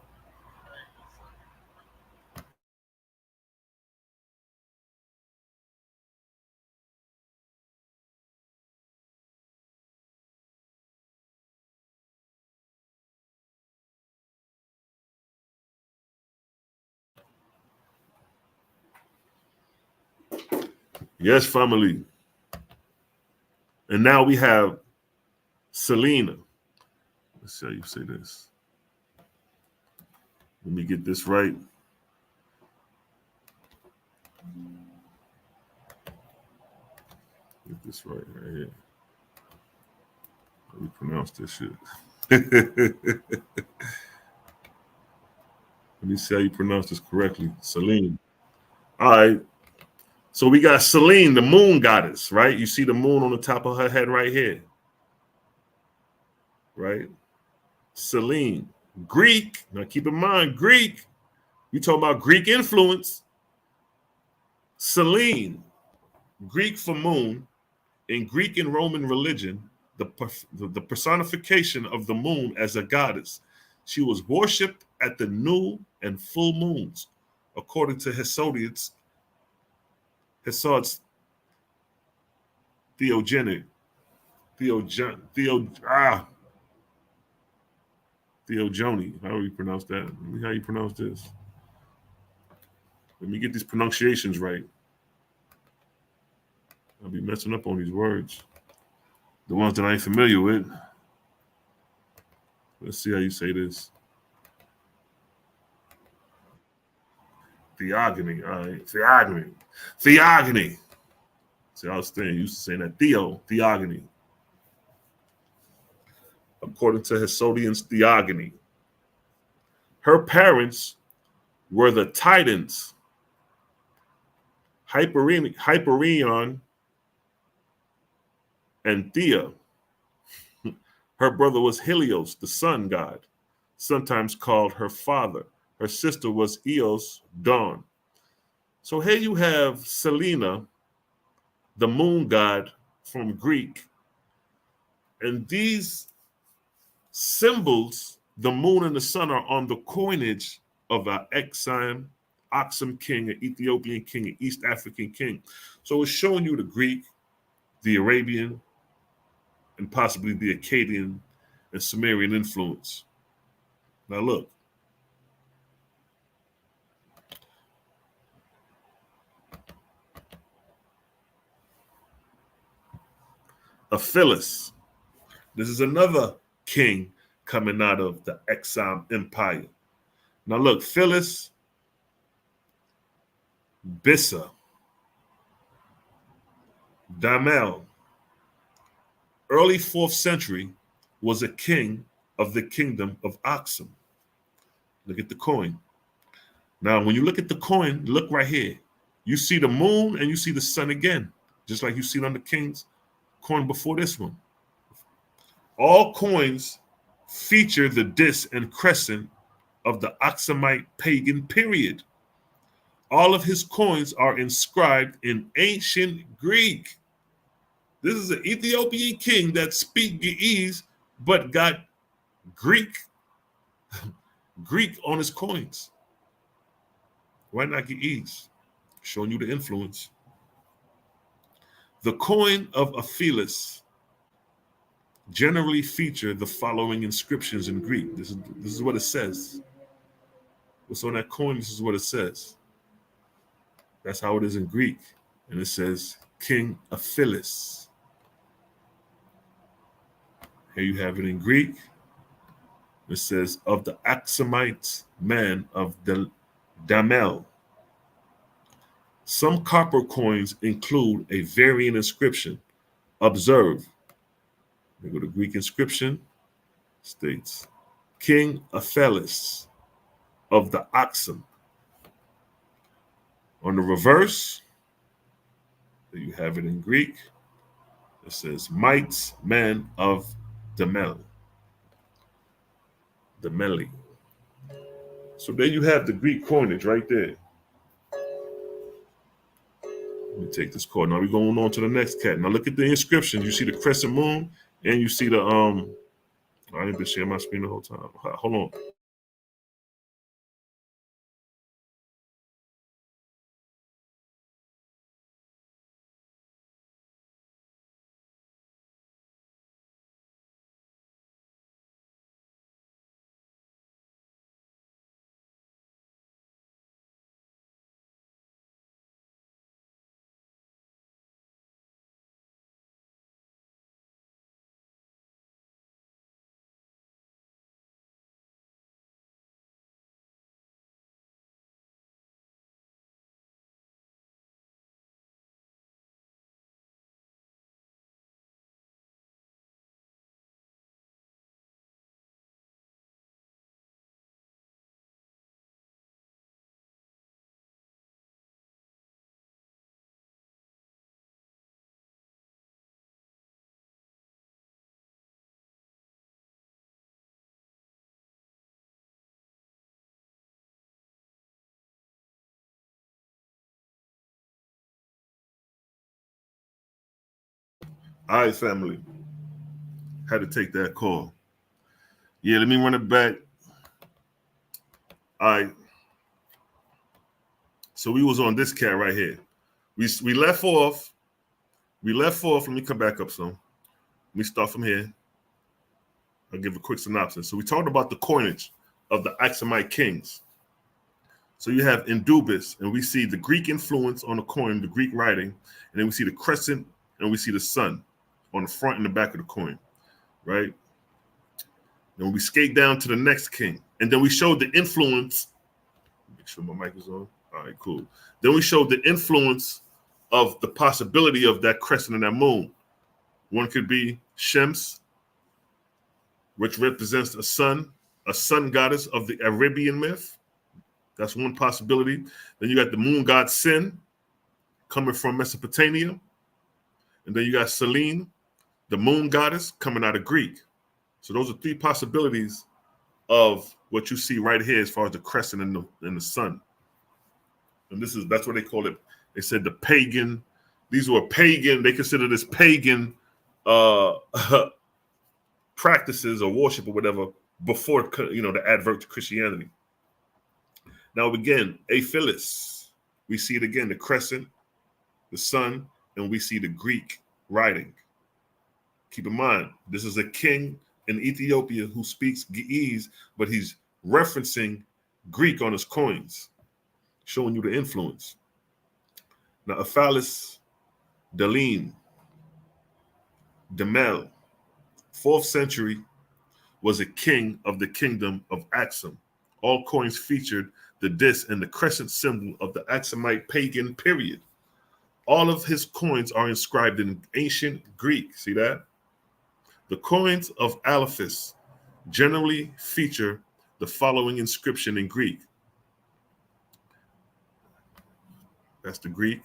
Speaker 1: Yes, family. And now we have Selena. Let's see how you say this. Let me get this right. Get this right here. Let me pronounce this shit. Let me see how you pronounce this correctly. Selene. All right. So we got Selene, the moon goddess, right? You see the moon on the top of her head right here. Right? Selene. Greek. Now keep in mind, Greek. You talking about Greek influence. Selene. Greek for moon. In Greek and Roman religion, the personification of the moon as a goddess. She was worshipped at the new and full moons, according to Hesiod's Theogony. How do you pronounce that? Let me how you pronounce this. Let me get these pronunciations right. I'll be messing up on these words. The ones that I ain't familiar with. Let's see how you say this. Theogony. All right. Theogony. See, I was used to saying that. Theogony. According to Hesiod's Theogony. Her parents were the Titans, Hyperion and Thea. Her brother was Helios, the sun god, sometimes called her father. Her sister was Eos, dawn. So here you have Selena, the moon god from Greek. And these symbols, the moon and the sun, are on the coinage of our Aksum king, an Ethiopian king, an East African king. So it's showing you the Greek, the Arabian, and possibly the Akkadian and Sumerian influence. Now look. Aphilis. This is another king coming out of the exile empire. Now look, Phyllis, Bissa, Damel, early 4th century, was a king of the kingdom of Aksum. Look at the coin. Now, when you look at the coin, look right here. You see the moon and you see the sun again, just like you see it on the king's coin before this one. All coins feature the disc and crescent of the Aksumite pagan period. All of his coins are inscribed in ancient Greek. This is an Ethiopian king that speaks Ge'ez, but got Greek on his coins. Why not Ge'ez? Showing you the influence. The coin of Aphilis generally feature the following inscriptions in Greek. This is what it says. What's on that coin? This is what it says. That's how it is in Greek. And it says King Aphilis. Here you have it in Greek. It says, of the Aksumite man of Damel. Some copper coins include a variant inscription. Observe. We go to Greek inscription. States, King Aphilis of the Aksum. On the reverse, there you have it in Greek. It says, Mites, man of Damel. Dameli. So there you have the Greek coinage right there. Let me take this card. Now we're going on to the next cat. Now look at the inscriptions. You see the crescent moon and you see the I ain't been sharing my screen the whole time. Hold on. All right, family. Had to take that call. Yeah, let me run it back. All right. So we was on this cat right here. We left off. Let me come back up some. Let me start from here. I'll give a quick synopsis. So we talked about the coinage of the Aksumite kings. So you have Indubis, and we see the Greek influence on the coin, the Greek writing, and then we see the crescent, and we see the sun on the front and the back of the coin, right? Then we skate down to the next king, and then we showed the influence. Make sure my mic is on. All right, cool. Then we showed the influence of the possibility of that crescent and that moon. One could be Shems, which represents a sun goddess of the Arabian myth. That's one possibility. Then you got the moon god Sin coming from Mesopotamia. And then you got Selene, the moon goddess, coming out of Greek. So those are three possibilities of what you see right here as far as the crescent and the sun. And that's what they call it. They said the pagan, these were pagan, they consider this pagan practices or worship or whatever before, the advert to Christianity. Now again, Aphilis, we see it again, the crescent, the sun, and we see the Greek writing. Keep in mind, this is a king in Ethiopia who speaks Ge'ez, but he's referencing Greek on his coins, showing you the influence. Now, Aphallis Deline, Demel, 4th century, was a king of the kingdom of Axum. All coins featured the disc and the crescent symbol of the Axumite pagan period. All of his coins are inscribed in ancient Greek. See that? The coins of Alaphus generally feature the following inscription in Greek. That's the Greek.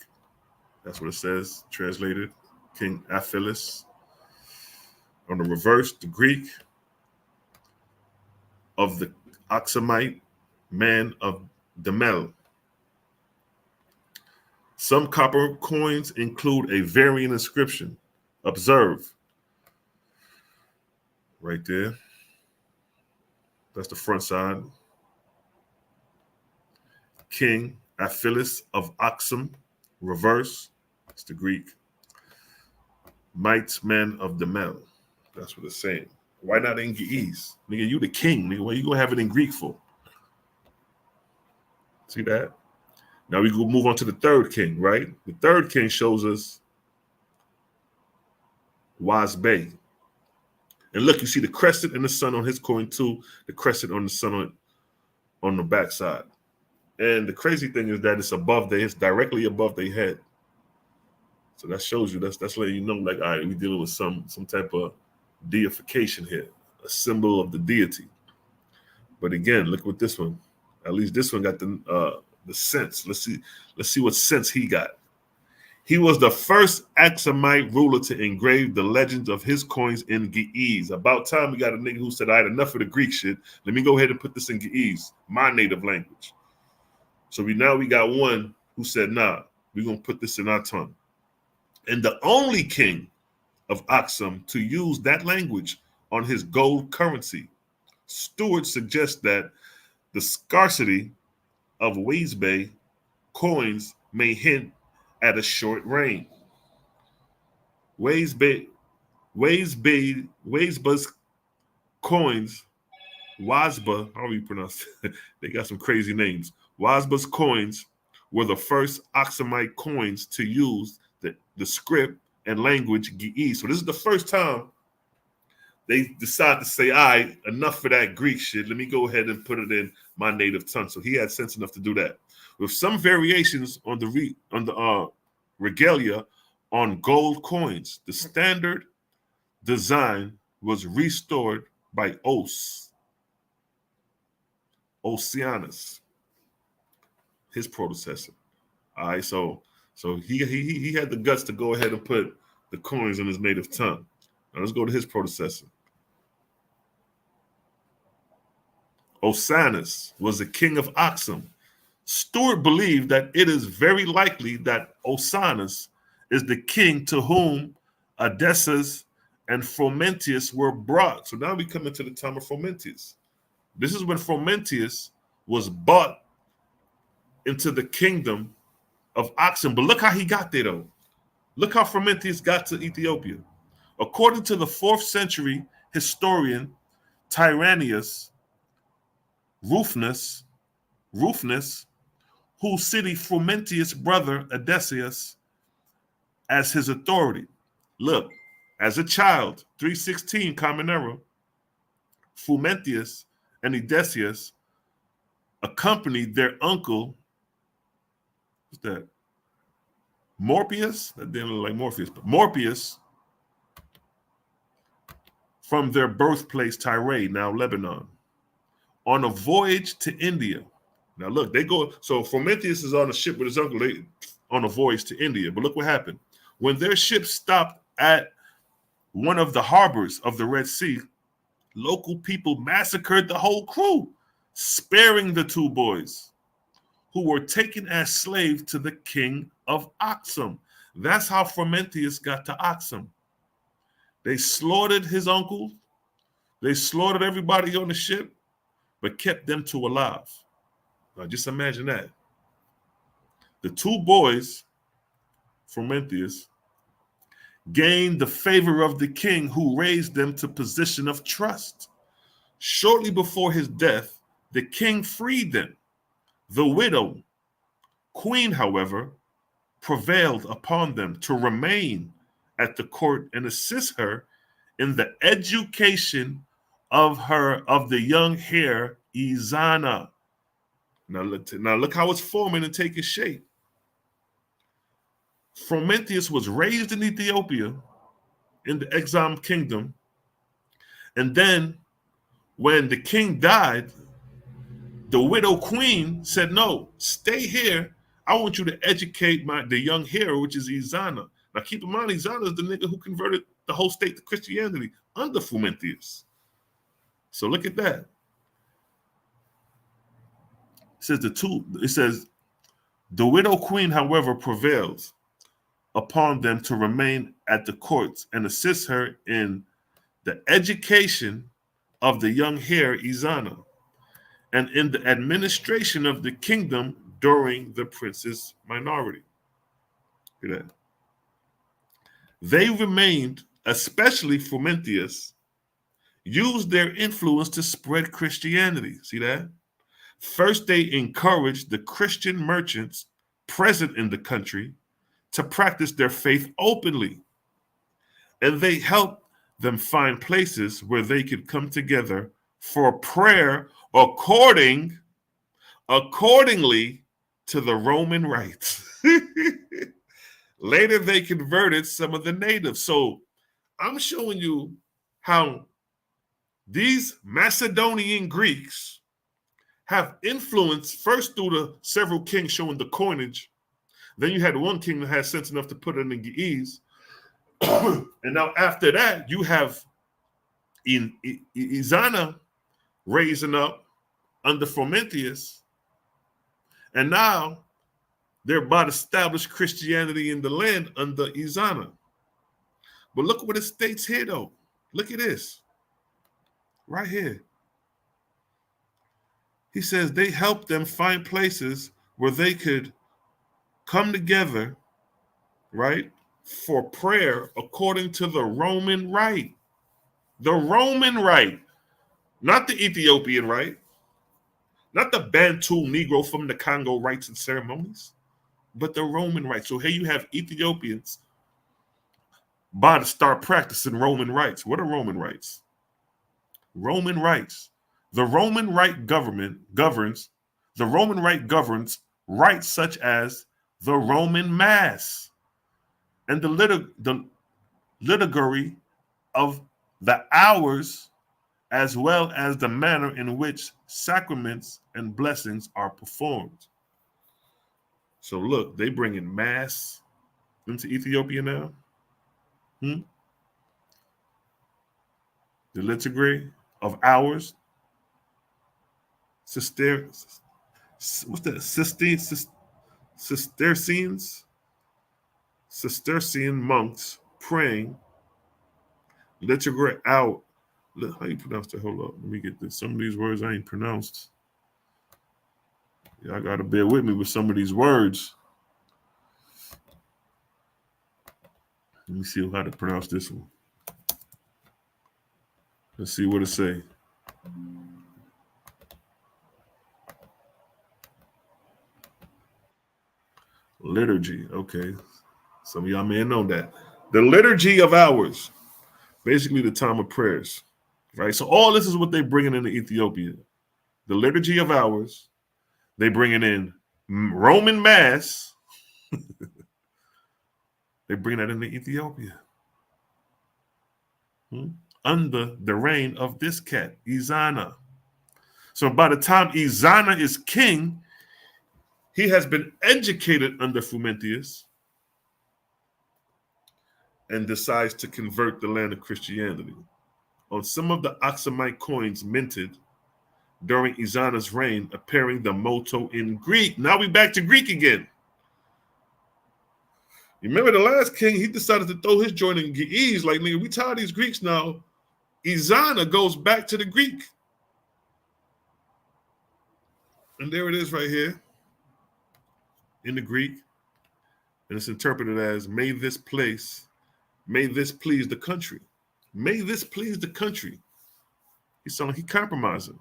Speaker 1: That's what it says, translated. King Aphilis. On the reverse, the Greek of the Axumite man of Demel. Some copper coins include a variant inscription. Observe. Right there. That's the front side. King Aphilis of Axum. Reverse. That's the Greek. Might man of Demel. That's what it's saying. Why not in Ge'ez? Nigga, you the king. Nigga, why you gonna have it in Greek for? See that? Now we go move on to the third king, right? The third king shows us Wazbei. And look, you see the crescent and the sun on his coin too. The crescent on the sun on the backside. And the crazy thing is that it's directly above their head. So that shows you, that's letting you know, like, all right, we're dealing with some type of deification here, a symbol of the deity. But again, look with this one. At least this one got the sense. Let's see what sense he got. He was the first Axumite ruler to engrave the legends of his coins in Ge'ez. About time we got a nigga who said, all right, enough of the Greek shit. Let me go ahead and put this in Ge'ez, my native language. So we got one who said, nah, we're going to put this in our tongue. And the only king of Axum to use that language on his gold currency. Stewart suggests that the scarcity of Wazbei coins may hint at a short reign. Wazbei's coins, Wazba, how do you pronounce it? They got some crazy names. Wazba's coins were the first Axumite coins to use the script and language Ge'ez. So this is the first time they decide to say, all right, enough of that Greek shit. Let me go ahead and put it in my native tongue. So he had sense enough to do that. With some variations on the regalia on gold coins, the standard design was restored by Oceanus, his predecessor. All right, so he had the guts to go ahead and put the coins in his native tongue. Now let's go to his predecessor. Oceanus was the king of Axum. Stewart believed that it is very likely that Oceanus is the king to whom Odysseus and Frumentius were brought. So now we come into the time of Frumentius. This is when Frumentius was brought into the kingdom of Axum. But look how he got there, though. Look how Frumentius got to Ethiopia. According to the 4th century historian Tyrannius Rufinus, who cited Frumentius' brother Odysseus as his authority. Look, as a child, 316 Common Era, Frumentius and Odysseus accompanied their uncle, what's that? Morpheus? That didn't look like Morpheus, but Morpheus, from their birthplace Tyre, now Lebanon, on a voyage to India. Now look, they go, so Frumentius is on a ship with his uncle on a voyage to India, but look what happened. When their ship stopped at one of the harbors of the Red Sea, local people massacred the whole crew, sparing the 2 boys who were taken as slaves to the king of Axum. That's how Frumentius got to Axum. They slaughtered his uncle. They slaughtered everybody on the ship, but kept them 2 alive. Now just imagine that. The 2 boys, Frumentius, gained the favor of the king who raised them to position of trust. Shortly before his death, the king freed them. The widow, queen, however, prevailed upon them to remain at the court and assist her in the education of the young heir Izana. Now look how it's forming and taking shape. Frumentius was raised in Ethiopia in the exiled kingdom, and then when the king died, the widow queen said, "No, stay here. I want you to educate the young hero, which is Izana." Now keep in mind, Izana is the nigga who converted the whole state to Christianity under Frumentius. So look at that. It says the widow queen, however, prevails upon them to remain at the courts and assist her in the education of the young heir Izana and in the administration of the kingdom during the prince's minority. Look at that. They remained, especially Frumentius, used their influence to spread Christianity. See that? First, they encouraged the Christian merchants present in the country to practice their faith openly, and they helped them find places where they could come together for prayer accordingly to the Roman rites. Later, they converted some of the natives. So I'm showing you how these Macedonian Greeks have influence first through the several kings showing the coinage. Then you had one king that had sense enough to put it in Ge'ez. And now after that, you have Izana raising up under Frumentius. And now they're about to establish Christianity in the land under Izana. But look what it states here, though. Look at this. Right here. He says they helped them find places where they could come together, right, for prayer according to the Roman rite. The Roman rite, not the Ethiopian rite, not the Bantu Negro from the Congo rites and ceremonies, but the Roman rite. So here you have Ethiopians about to start practicing Roman rites. What are Roman rites? Roman rites. The Roman rite governs rites such as the Roman Mass and the liturgy of the hours, as well as the manner in which sacraments and blessings are performed. So look, they bring in Mass into Ethiopia now. The liturgy of hours. What's that? Cistercian monks praying. Liturgy out. How you pronounce that? Hold up. Let me get this. Some of these words I ain't pronounced. Y'all gotta bear with me with some of these words. Let me see how to pronounce this one. Let's see what it say. Liturgy. Okay. Some of y'all may know that. The liturgy of hours. Basically the time of prayers. Right? So all this is what they're bringing into Ethiopia. The liturgy of hours. They bringing in Roman Mass. They bring that into Ethiopia. Under the reign of this cat, Izana. So by the time Izana is king, he has been educated under Frumentius and decides to convert the land of Christianity. On some of the Aksumite coins minted during Izana's reign, appearing the motto in Greek. Now we back to Greek again. You remember the last king, he decided to throw his joint in Ge'ez, like, nigga, we tired of these Greeks now. Izana goes back to the Greek. And there it is right here in the Greek. And it's interpreted as, may this please the country. May this please the country. He compromising.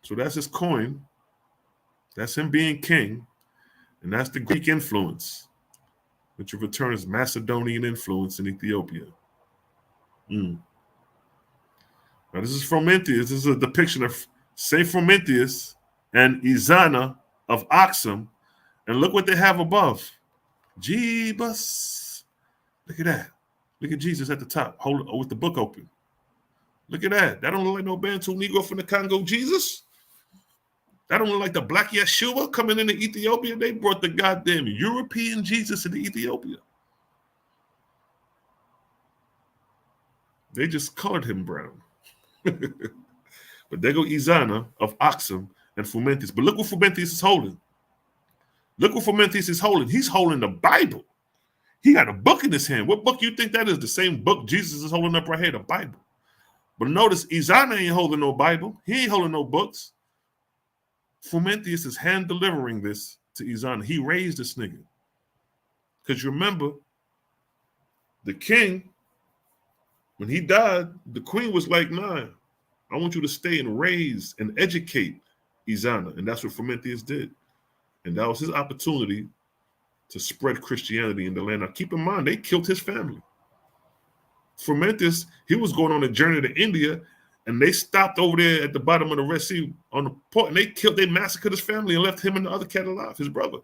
Speaker 1: So that's his coin. That's him being king. And that's the Greek influence, which in return is Macedonian influence in Ethiopia. Now this is Frumentius. This is a depiction of Saint Frumentius and Izana of Axum. And look what they have above. Jeebus. Look at that. Look at Jesus at the top, with the book open. Look at that. That don't look like no Bantu Negro from the Congo Jesus. That don't look like the black Yeshua coming into Ethiopia. They brought the goddamn European Jesus into Ethiopia. They just colored him brown. But there go Izana of Axum and Frumentius. But look what Frumentius is holding. Look what Frumentius is holding. He's holding the Bible. He got a book in his hand. What book you think that is? The same book Jesus is holding up right here, the Bible. But notice Izana ain't holding no Bible. He ain't holding no books. Frumentius is hand delivering this to Izana. He raised this nigga. Because you remember, the king, when he died, the queen was like, nah, I want you to stay and raise and educate Izana. And that's what Frumentius did. And that was his opportunity to spread Christianity in the land. Now, keep in mind, they killed his family. Frumentius, he was going on a journey to India, and they stopped over there at the bottom of the Red Sea on the port, and they massacred his family and left him and the other cat alive, his brother.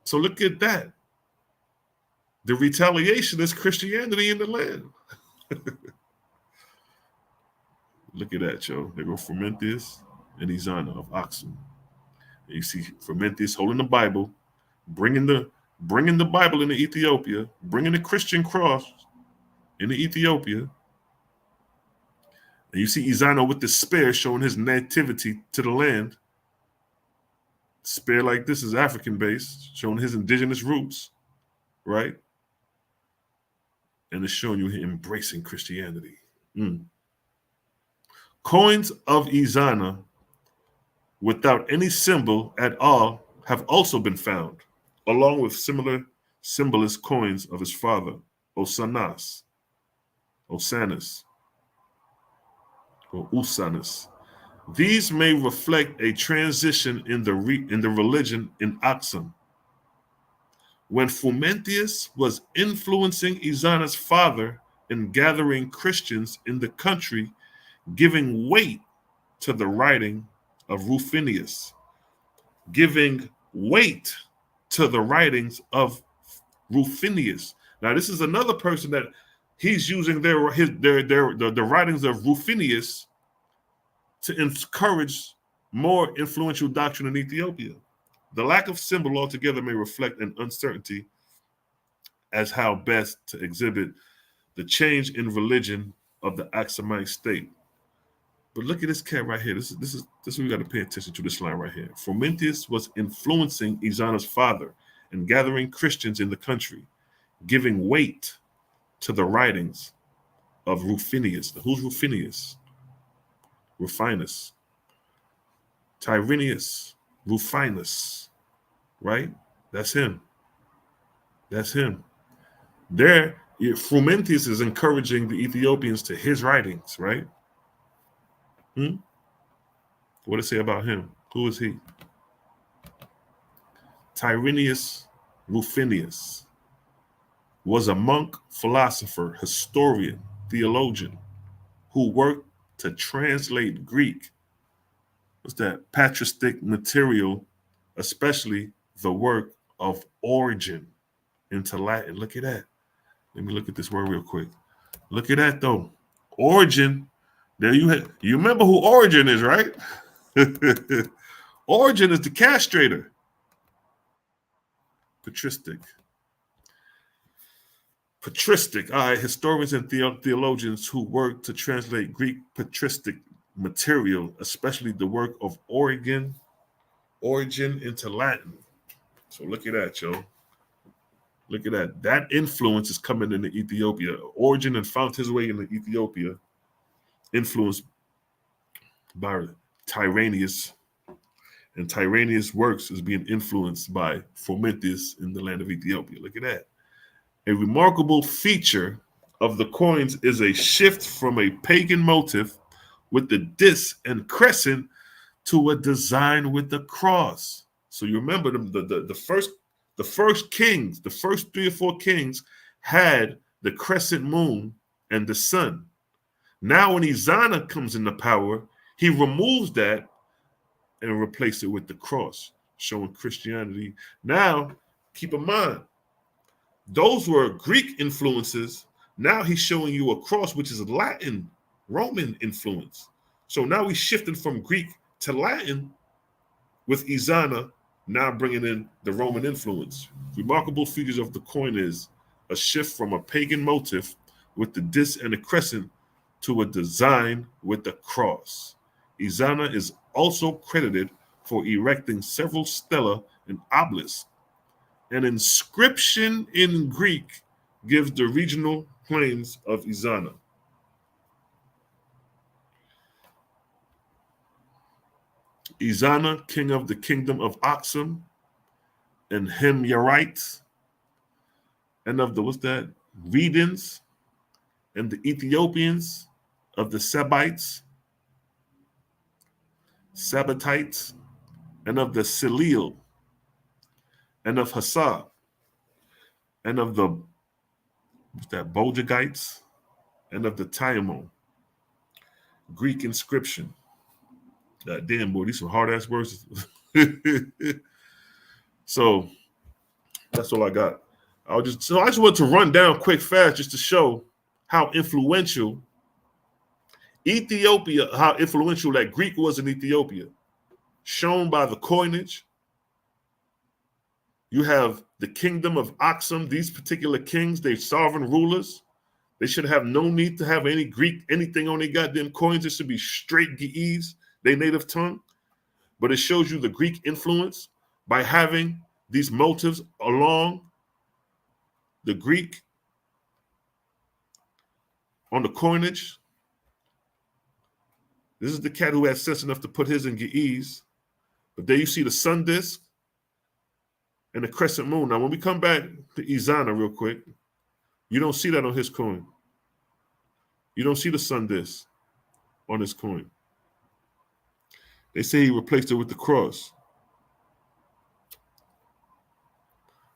Speaker 1: So look at that. The retaliation is Christianity in the land. Look at that, yo. They go Frumentius and Izana of Axum. And you see Frumentius holding the Bible, bringing the Bible into Ethiopia, bringing the Christian cross into Ethiopia. And you see Izana with the spear showing his nativity to the land. Spear like this is African-based, showing his indigenous roots, right? And it's showing you him embracing Christianity. Coins of Izana without any symbol at all have also been found, along with similar symbolist coins of his father, Osanas, or Usanus. These may reflect a transition in the religion in Axum. When Frumentius was influencing Izana's father in gathering Christians in the country, giving weight to the writing of Rufinus, giving weight to the writings of Rufinus. Now, this is another person that he's using the writings of Rufinus to encourage more influential doctrine in Ethiopia. The lack of symbol altogether may reflect an uncertainty as how best to exhibit the change in religion of the Axumite state. But look at this cat right here. This is what we got to pay attention to, this line right here. Frumentius was influencing Izana's father and gathering Christians in the country, giving weight to the writings of Rufinus. Who's Rufinus? Rufinus. Tyrenius. Rufinus. Right? That's him. That's him. There, Frumentius is encouraging the Ethiopians to his writings, right? What does it say about him? Who is he? Tyrenius Rufinus was a monk, philosopher, historian, theologian who worked to translate Greek. What's that? Patristic material, especially the work of Origen, into Latin. Look at that. Let me look at this word real quick. Look at that though. Origen. There you remember who Origen is, right? Origen is the castrator. Patristic. All right, historians and theologians who work to translate Greek patristic material, especially the work of Origen into Latin. So look at that, yo. Look at that. That influence is coming into Ethiopia. Origen and found his way into Ethiopia, influenced by Tyrenius. And Tyrenius' works is being influenced by Frumentius in the land of Ethiopia. Look at that. A remarkable feature of the coins is a shift from a pagan motif with the disc and crescent to a design with the cross. So you remember the first kings, the first 3 or 4 kings had the crescent moon and the sun. Now when Izana comes into power, he removes that and replaces it with the cross, showing Christianity. Now, keep in mind, those were Greek influences. Now he's showing you a cross, which is Latin, Roman influence. So now we're shifting from Greek to Latin with Izana, now bringing in the Roman influence. Remarkable features of the coin is a shift from a pagan motif with the disc and the crescent to a design with the cross. Izana is also credited for erecting several stela and obelisks. An inscription in Greek gives the regional claims of Izana. Izana, king of the kingdom of Aksum and Himyarites, and of the, Redans, and the Ethiopians, of the Sabbatites, and of the Salil, and of Hassa, and of the Bojagites, and of the Taimon. Greek inscription. Damn, boy, these some hard ass words. So that's all I got. I just want to run down quick, fast, just to show how influential Ethiopia, how influential that Greek was in Ethiopia, shown by the coinage. You have the kingdom of Aksum. These particular kings, they're sovereign rulers. They should have no need to have any Greek, anything on their goddamn coins. It should be straight Ge'ez, their native tongue. But it shows you the Greek influence by having these motives along the Greek on the coinage. This is the cat who had sense enough to put his in Ge'ez. But there you see the sun disk and the crescent moon. Now, when we come back to Izana real quick, you don't see that on his coin. You don't see the sun disk on his coin. They say he replaced it with the cross.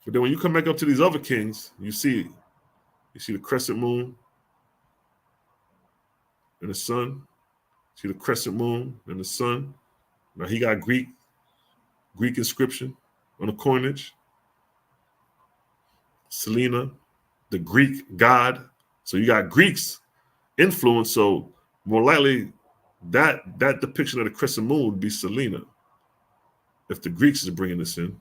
Speaker 1: But then when you come back up to these other kings, you see the crescent moon and the sun. See the crescent moon and the sun. Now he got Greek inscription on the coinage. Selena, the Greek god. So you got Greeks influence. So more likely that depiction of the crescent moon would be Selena, if the Greeks is bringing this in.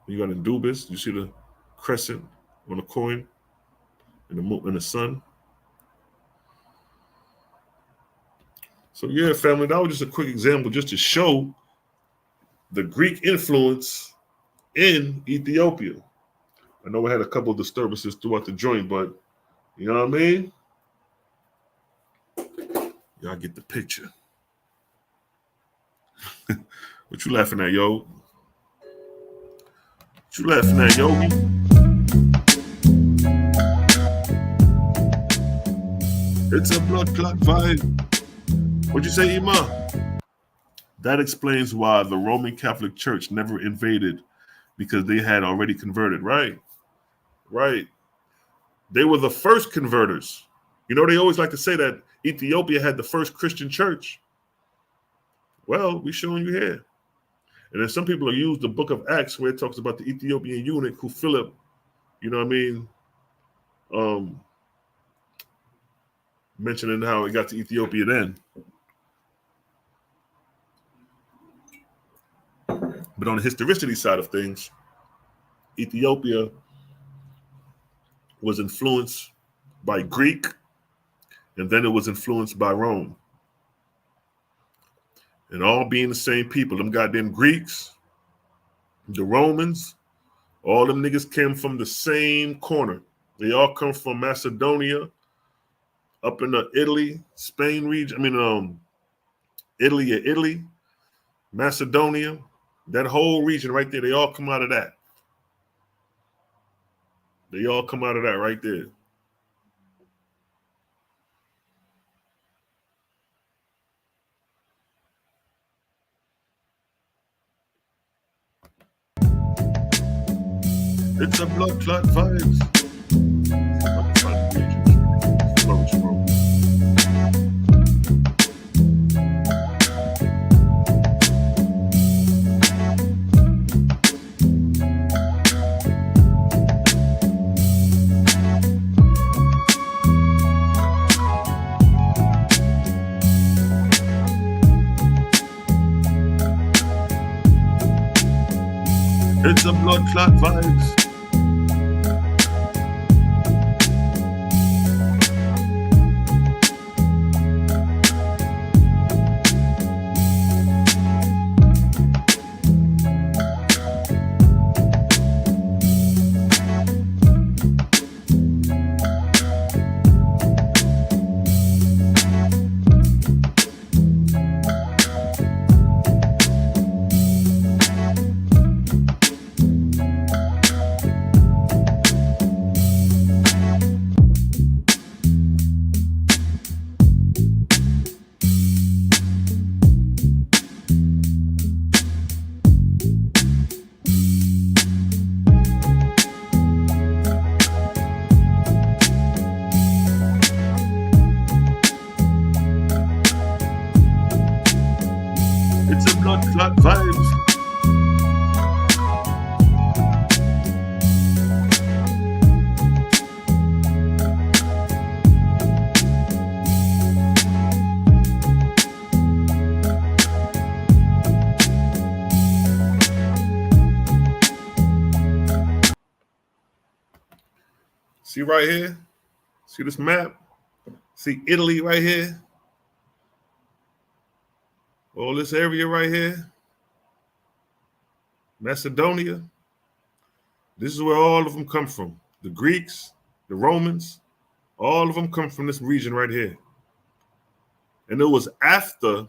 Speaker 1: You got Anubis. You see the crescent on the coin and the moon and the sun. So yeah, family, that was just a quick example just to show the Greek influence in Ethiopia. I know we had a couple of disturbances throughout the joint, but you know what I mean? Y'all get the picture. What you laughing at, yo? What you laughing at, Yogi? It's a blood clot vibe. What'd you say, Ima? That explains why the Roman Catholic Church never invaded, because they had already converted. Right. They were the first converters. You know, they always like to say that Ethiopia had the first Christian church. Well, we're showing you here. And then some people use the book of Acts where it talks about the Ethiopian eunuch who Philip, you know what I mean, mentioning how he got to Ethiopia then. But on the historicity side of things, Ethiopia was influenced by Greek, and then it was influenced by Rome. And all being the same people, them goddamn Greeks, the Romans, all them niggas came from the same corner. They all come from Macedonia, up in the Italy, Spain region. Italy, Macedonia, that whole region right there. They all come out of that. They all come out of that right there. It's a blood clot vibes. Flourish room. It's a blood clot vibes. It's a blood clot vibes. See right here? See this map? See Italy right here? All this area right here? Macedonia? This is where all of them come from. The Greeks, the Romans, all of them come from this region right here. And it was after, let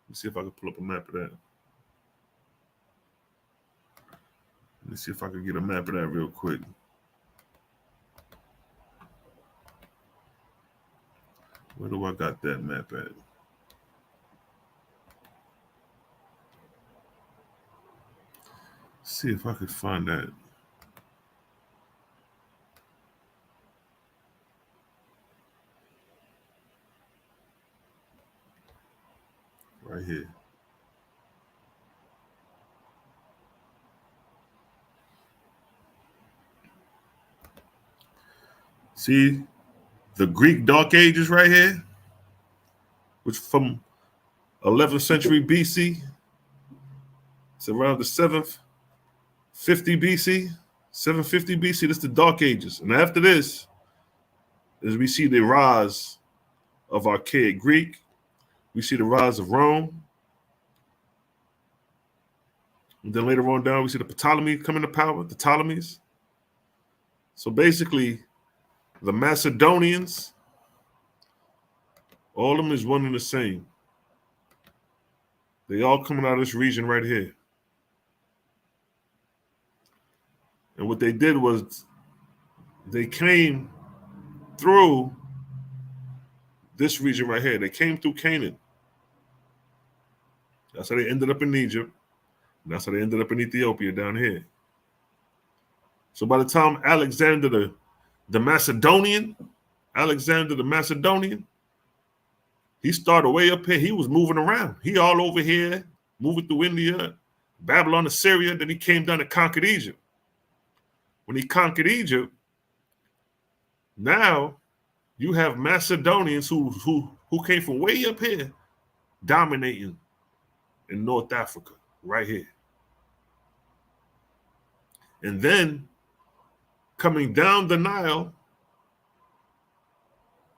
Speaker 1: me see if I can pull up a map of that. Let me see if I can get a map of that real quick. Where do I got that map at? See if I could find that. Right here. See the Greek Dark Ages right here, which from 11th century BC. It's around the 750 BC. 750 BC, that's the Dark Ages. And after this, as we see the rise of archaic Greek, we see the rise of Rome. And then later on down, we see the Ptolemies coming to power, the Ptolemies. So basically, the Macedonians, all of them is one and the same. They all coming out of this region right here. And what they did was they came through this region right here. They came through Canaan. That's how they ended up in Egypt. And that's how they ended up in Ethiopia down here. So by the time Alexander the Macedonian, he started way up here. He was moving around. He all over here, moving through India, Babylon, Assyria. Then he came down and conquered Egypt. When he conquered Egypt, now you have Macedonians who came from way up here, dominating in North Africa, right here. And then coming down the Nile,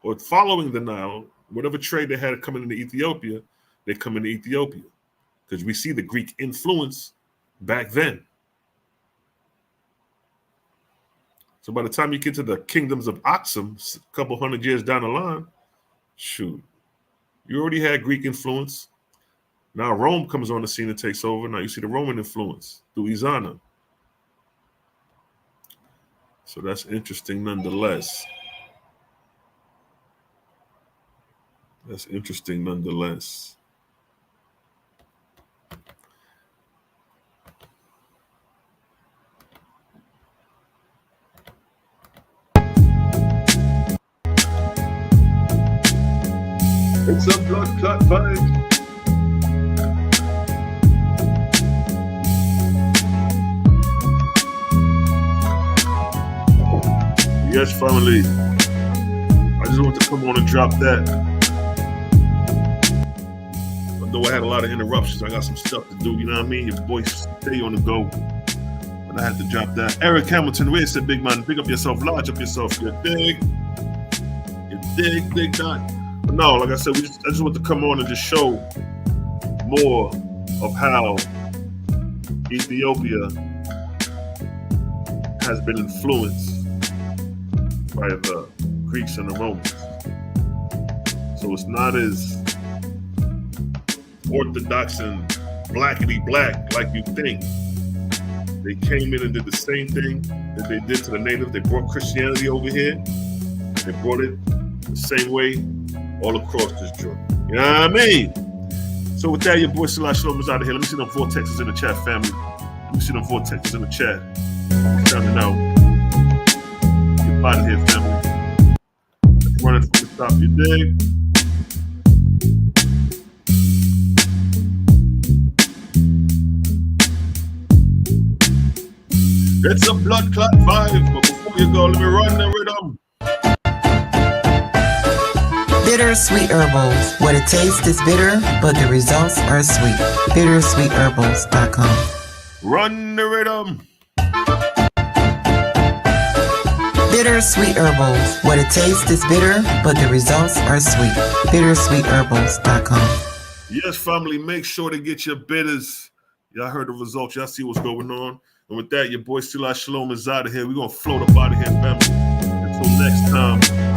Speaker 1: or following the Nile, whatever trade they had coming into Ethiopia, they come into Ethiopia. Because we see the Greek influence back then. So by the time you get to the kingdoms of Aksum, a couple hundred years down the line, shoot, you already had Greek influence. Now Rome comes on the scene and takes over. Now you see the Roman influence through Izana. So that's interesting nonetheless. That's interesting nonetheless. It's a blood clot vibe. Yes, family. I just want to come on and drop that. Although I had a lot of interruptions, I got some stuff to do. You know what I mean? Your boy stay on the go. But I had to drop that. Eric Hamilton, where said, big man, big up yourself, large up yourself. You dig? You dig, big dot. But no, like I said, I just want to come on and just show more of how Ethiopia has been influenced by the Greeks and the Romans. So it's not as orthodox and blackety black like you think. They came in and did the same thing that they did to the natives. They brought Christianity over here. They brought it the same way all across this joint. You know what I mean? So with that, your boy Salah Shalom is out of here. Let me see them vortexes in the chat, family. Let me see them vortexes in the chat. Sounding out. Get out of here, family. Running from the top, you dig? It's a blood clot vibe, but before you go, let me run the rhythm.
Speaker 2: Bitter Sweet Herbals, where the taste is bitter, but the results are sweet. BitterSweetHerbals.com.
Speaker 1: Run the rhythm.
Speaker 2: Bitter Sweet Herbals, where the taste is bitter, but the results are sweet. BitterSweetHerbals.com.
Speaker 1: Yes, family, make sure to get your bitters. Y'all heard the results. Y'all see what's going on. And with that, your boy Salah Shalom is out of here. We're going to float up out of here, family. Until next time.